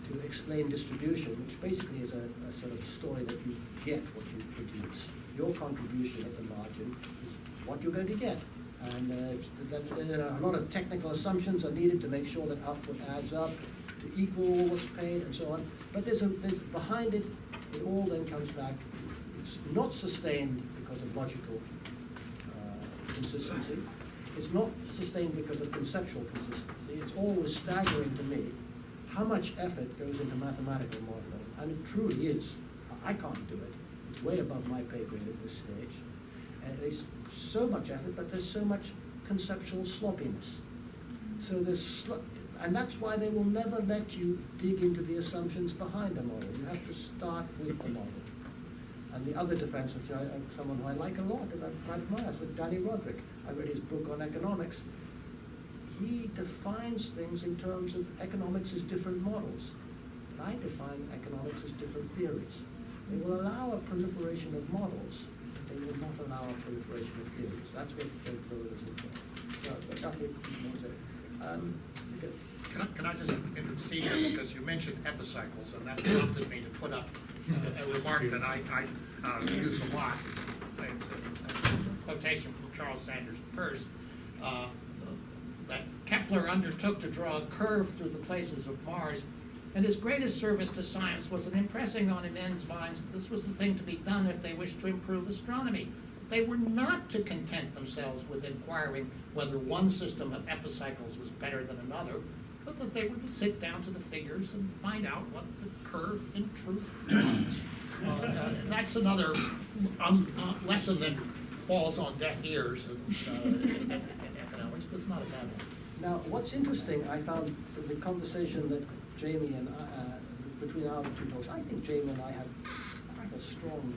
to explain distribution, which basically is a sort of story that you get what you produce. Your contribution at the margin is what you're going to get. And there are a lot of technical assumptions are needed to make sure that output adds up to equal what's paid and so on. But there's behind it, it all then comes back. It's not sustained because of logical consistency. It's not sustained because of conceptual consistency. It's always staggering to me how much effort goes into mathematical modeling. And it truly is. I can't do it. It's way above my pay grade at this stage. And there's so much effort, but there's so much conceptual sloppiness. So and that's why they will never let you dig into the assumptions behind a model. You have to start with the model. And the other defense, which someone who I like a lot, and I quite admire, is with Danny Roderick. I read his book on economics. He defines things in terms of economics as different models. And I define economics as different theories. They will allow a proliferation of models. They will not allow a proliferation of theories. That's what pluralism is. Can I just intercede here, because you mentioned epicycles, and that prompted me to put up a remark that I use a lot. It's a quotation from Charles Sanders Peirce, that Kepler undertook to draw a curve through the places of Mars, and his greatest service to science was in impressing on men's minds that this was the thing to be done if they wished to improve astronomy. They were not to content themselves with inquiring whether one system of epicycles was better than another, but that they were to sit down to the figures and find out what the curve in truth was. That's another lesson that falls on deaf ears in economics, but it's not a bad one. Now, what's interesting, I found the conversation that Jamie and between our two talks, I think Jamie and I have quite a strong,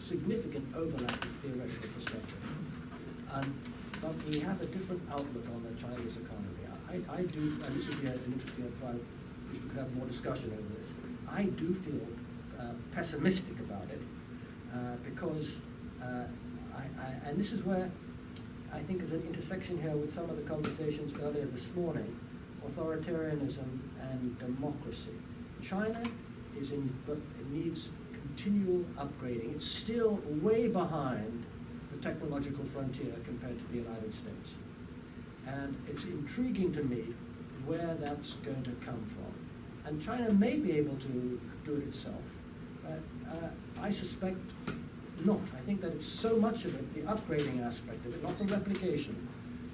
significant overlap of theoretical perspective. But we have a different outlook on the Chinese economy. I do, and this would be an interesting part, we could have more discussion over this. I do feel pessimistic about it because, and this is where I think there's an intersection here with some of the conversations earlier this morning, authoritarianism and democracy. China needs continual upgrading. It's still way behind the technological frontier compared to the United States. And it's intriguing to me where that's going to come from. And China may be able to do it itself, but I suspect not. I think that it's so much of it, the upgrading aspect of it, not the replication,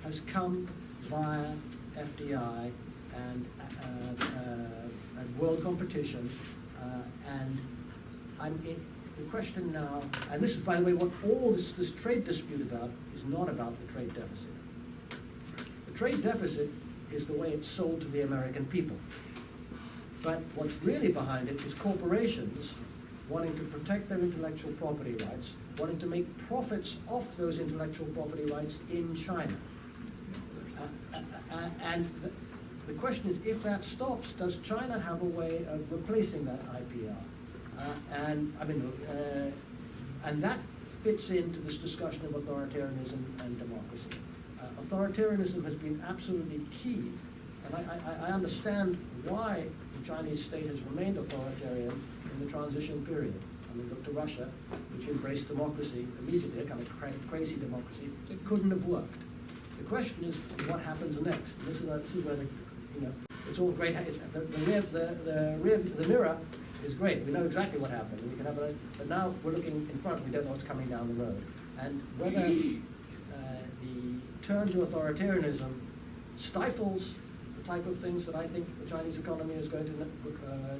has come via FDI and world competition and the question now, and this is, by the way, what all this trade dispute about is not about the trade deficit. The trade deficit is the way it's sold to the American people. But what's really behind it is corporations wanting to protect their intellectual property rights, wanting to make profits off those intellectual property rights in China. And the question is, if that stops, does China have a way of replacing that IPR? And that fits into this discussion of authoritarianism and democracy. Authoritarianism has been absolutely key, and I understand why the Chinese state has remained authoritarian in the transition period. I mean, look to Russia, which embraced democracy immediately, a kind of crazy democracy. It couldn't have worked. The question is, what happens next? And this is where it's all great. The mirror is great. We know exactly what happened. We can have but now we're looking in front. We don't know what's coming down the road. And whether the turn to authoritarianism stifles the type of things that I think the Chinese economy is going to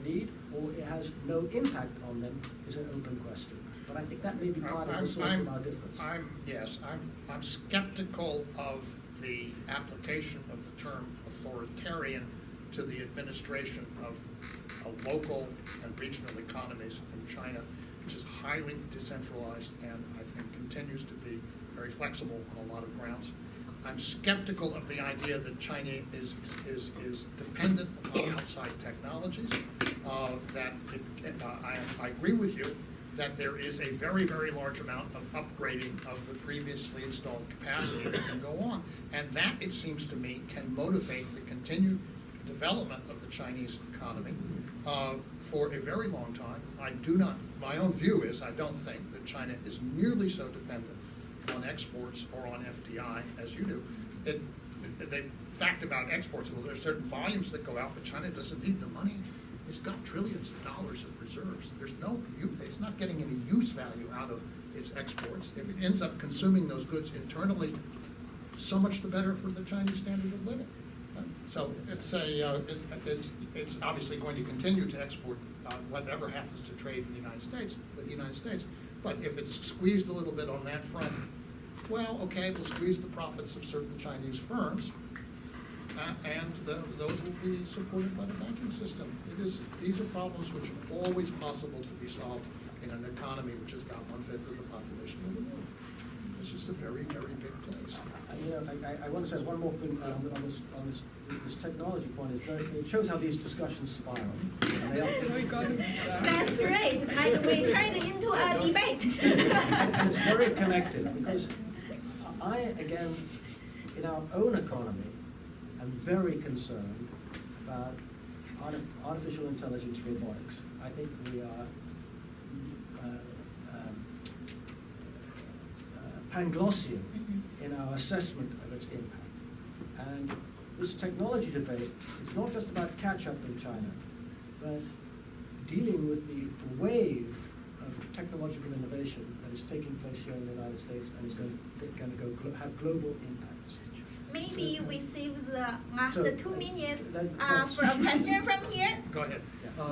need, or it has no impact on them, is an open question. But I think that may be part of the source of our difference. I'm skeptical of the application of the term authoritarian to the administration of local and regional economies in China, which is highly decentralized and I think continues to be very flexible on a lot of grounds. I'm skeptical of the idea that China is dependent on outside technologies. I agree with you that there is a very, very large amount of upgrading of the previously installed capacity that can go on. And that, it seems to me, can motivate the continued development of the Chinese economy for a very long time. My own view is I don't think that China is nearly so dependent on exports or on FDI as you do. The fact about exports, well, there's certain volumes that go out, but China doesn't need the money. It's got trillions of dollars of reserves. It's not getting any use value out of its exports. If it ends up consuming those goods internally, so much the better for the Chinese standard of living. So it's obviously going to continue to export whatever happens to trade in the United States with the United States. But if it's squeezed a little bit on that front, well, okay, we'll squeeze the profits of certain Chinese firms, and those will be supported by the banking system. These are problems which are always possible to be solved in an economy which has got 1/5 of the population of the world. It's just a very, very big place. I want to say one more thing on this technology point. It shows how these discussions spiral. And they often, That's great. And we turned it into a debate. and it's very connected, because again, in our own economy, I'm very concerned about artificial intelligence robotics. I think we are Panglossian in our assessment of its impact. And this technology debate is not just about catch-up in China, but dealing with the wave of technological innovation that is taking place here in the United States and is going to have global impacts. Maybe we save the last So, 2 minutes that- for a question from here. Go ahead.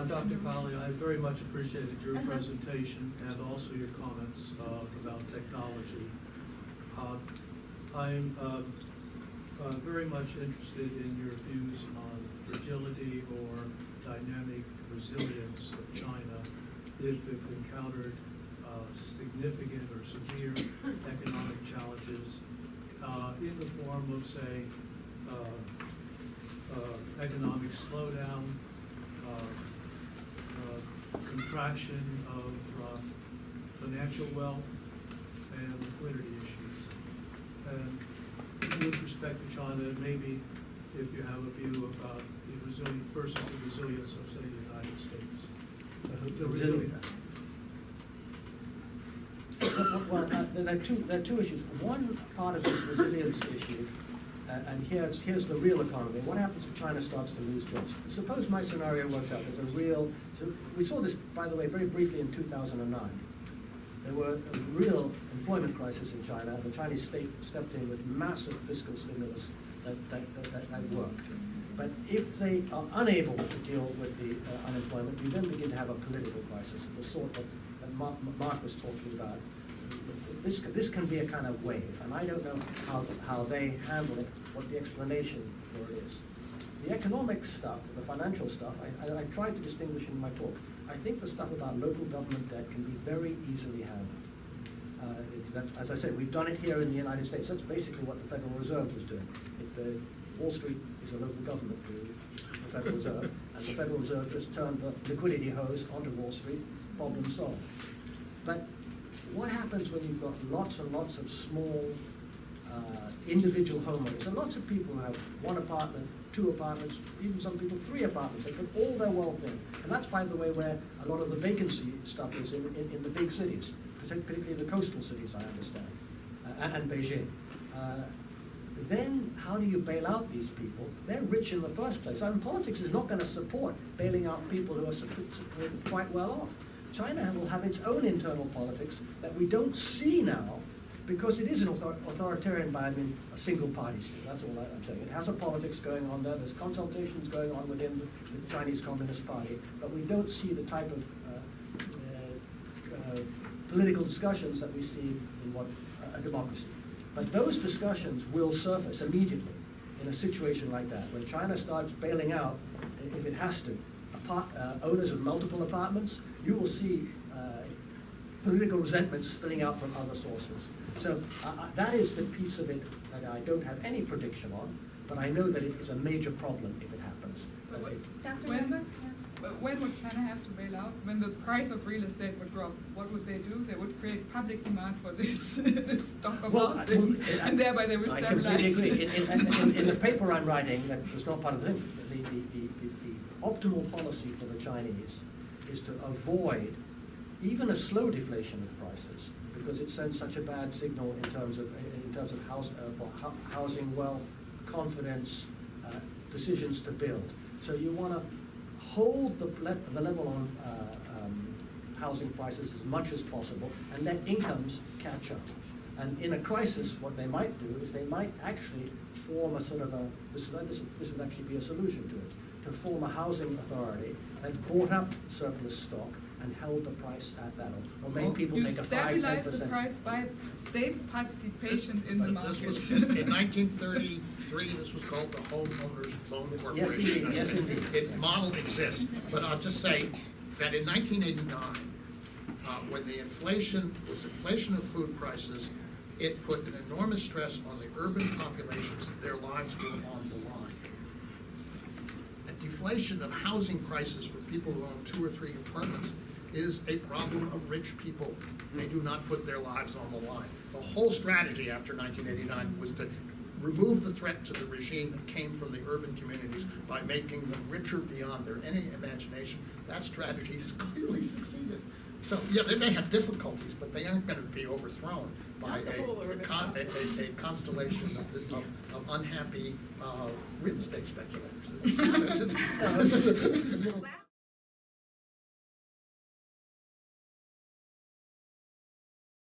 Dr. Palley, I very much appreciated your presentation and also your comments about technology. I'm very much interested in your views on fragility or dynamic resilience of China if it encountered significant or severe economic challenges in the form of, say, economic slowdown, contraction of financial wealth, and liquidity issues. And with respect to China, maybe if you have a view about the resilience versus the resilience of, say, the United States. The resilience. Well, there are two issues. One part of this resilience issue, and here's the real economy. What happens if China starts to lose jobs? Suppose my scenario works out. We saw this, by the way, very briefly in 2009. There were a real employment crisis in China, and the Chinese state stepped in with massive fiscal stimulus that worked. But if they are unable to deal with the unemployment, we then begin to have a political crisis of the sort that Mark was talking about. This can be a kind of wave, and I don't know how they handle it, what the explanation for it is. The economic stuff, the financial stuff, I tried to distinguish in my talk. I think the stuff about local government debt can be very easily handled. As I said, we've done it here in the United States. That's basically what the Federal Reserve was doing. Wall Street is a local government to the Federal Reserve, and the Federal Reserve just turned the liquidity hose onto Wall Street, problem solved. But what happens when you've got lots and lots of small individual homeowners, and lots of people who have 1 apartment, 2 apartments, even some people 3 apartments, they put all their wealth in. And that's, by the way, where a lot of the vacancy stuff is in the big cities, particularly the coastal cities, I understand, and Beijing. Then how do you bail out these people? They're rich in the first place. I mean, politics is not going to support bailing out people who are quite well off. China will have its own internal politics that we don't see now, because it is an authoritarian by, a single party state. That's all I'm saying. It has a politics going on there. There's consultations going on within the Chinese Communist Party, but we don't see the type of political discussions that we see in what a democracy. But those discussions will surface immediately in a situation like that. When China starts bailing out, if it has to, owners of multiple apartments, you will see political resentment spilling out from other sources. So that is the piece of it that I don't have any prediction on, but I know that it is a major problem if it happens. Dr. Weber? When would China have to bail out? When the price of real estate would drop, what would they do? They would create public demand for this, this stock of housing, and thereby they would stabilize. I completely agree. In the paper I'm writing, that was not part of the thing, the optimal policy for the Chinese is to avoid even a slow deflation of prices, because it sends such a bad signal in terms of housing wealth, confidence, decisions to build. So you want to hold the level on housing prices as much as possible and let incomes catch up. And in a crisis, what they might do is they might actually form a sort of this would actually be a solution to it, to form a housing authority that bought up surplus stock and held the price at that, or made people take a 5-10%. You stabilize the price by state participation in the market. This was, in 1933, this was called the Homeowners Loan Corporation. Yes, indeed. Its model exists, but I'll just say that in 1989, when the inflation of food prices, it put an enormous stress on the urban populations. Their lives were on the line. A deflation of housing prices for people who own 2 or 3 apartments is a problem of rich people. They do not put their lives on the line. The whole strategy after 1989 was to remove the threat to the regime that came from the urban communities by making them richer beyond their any imagination. That strategy has clearly succeeded. So, yeah, they may have difficulties, but they aren't going to be overthrown by a constellation of unhappy real estate speculators. Wow.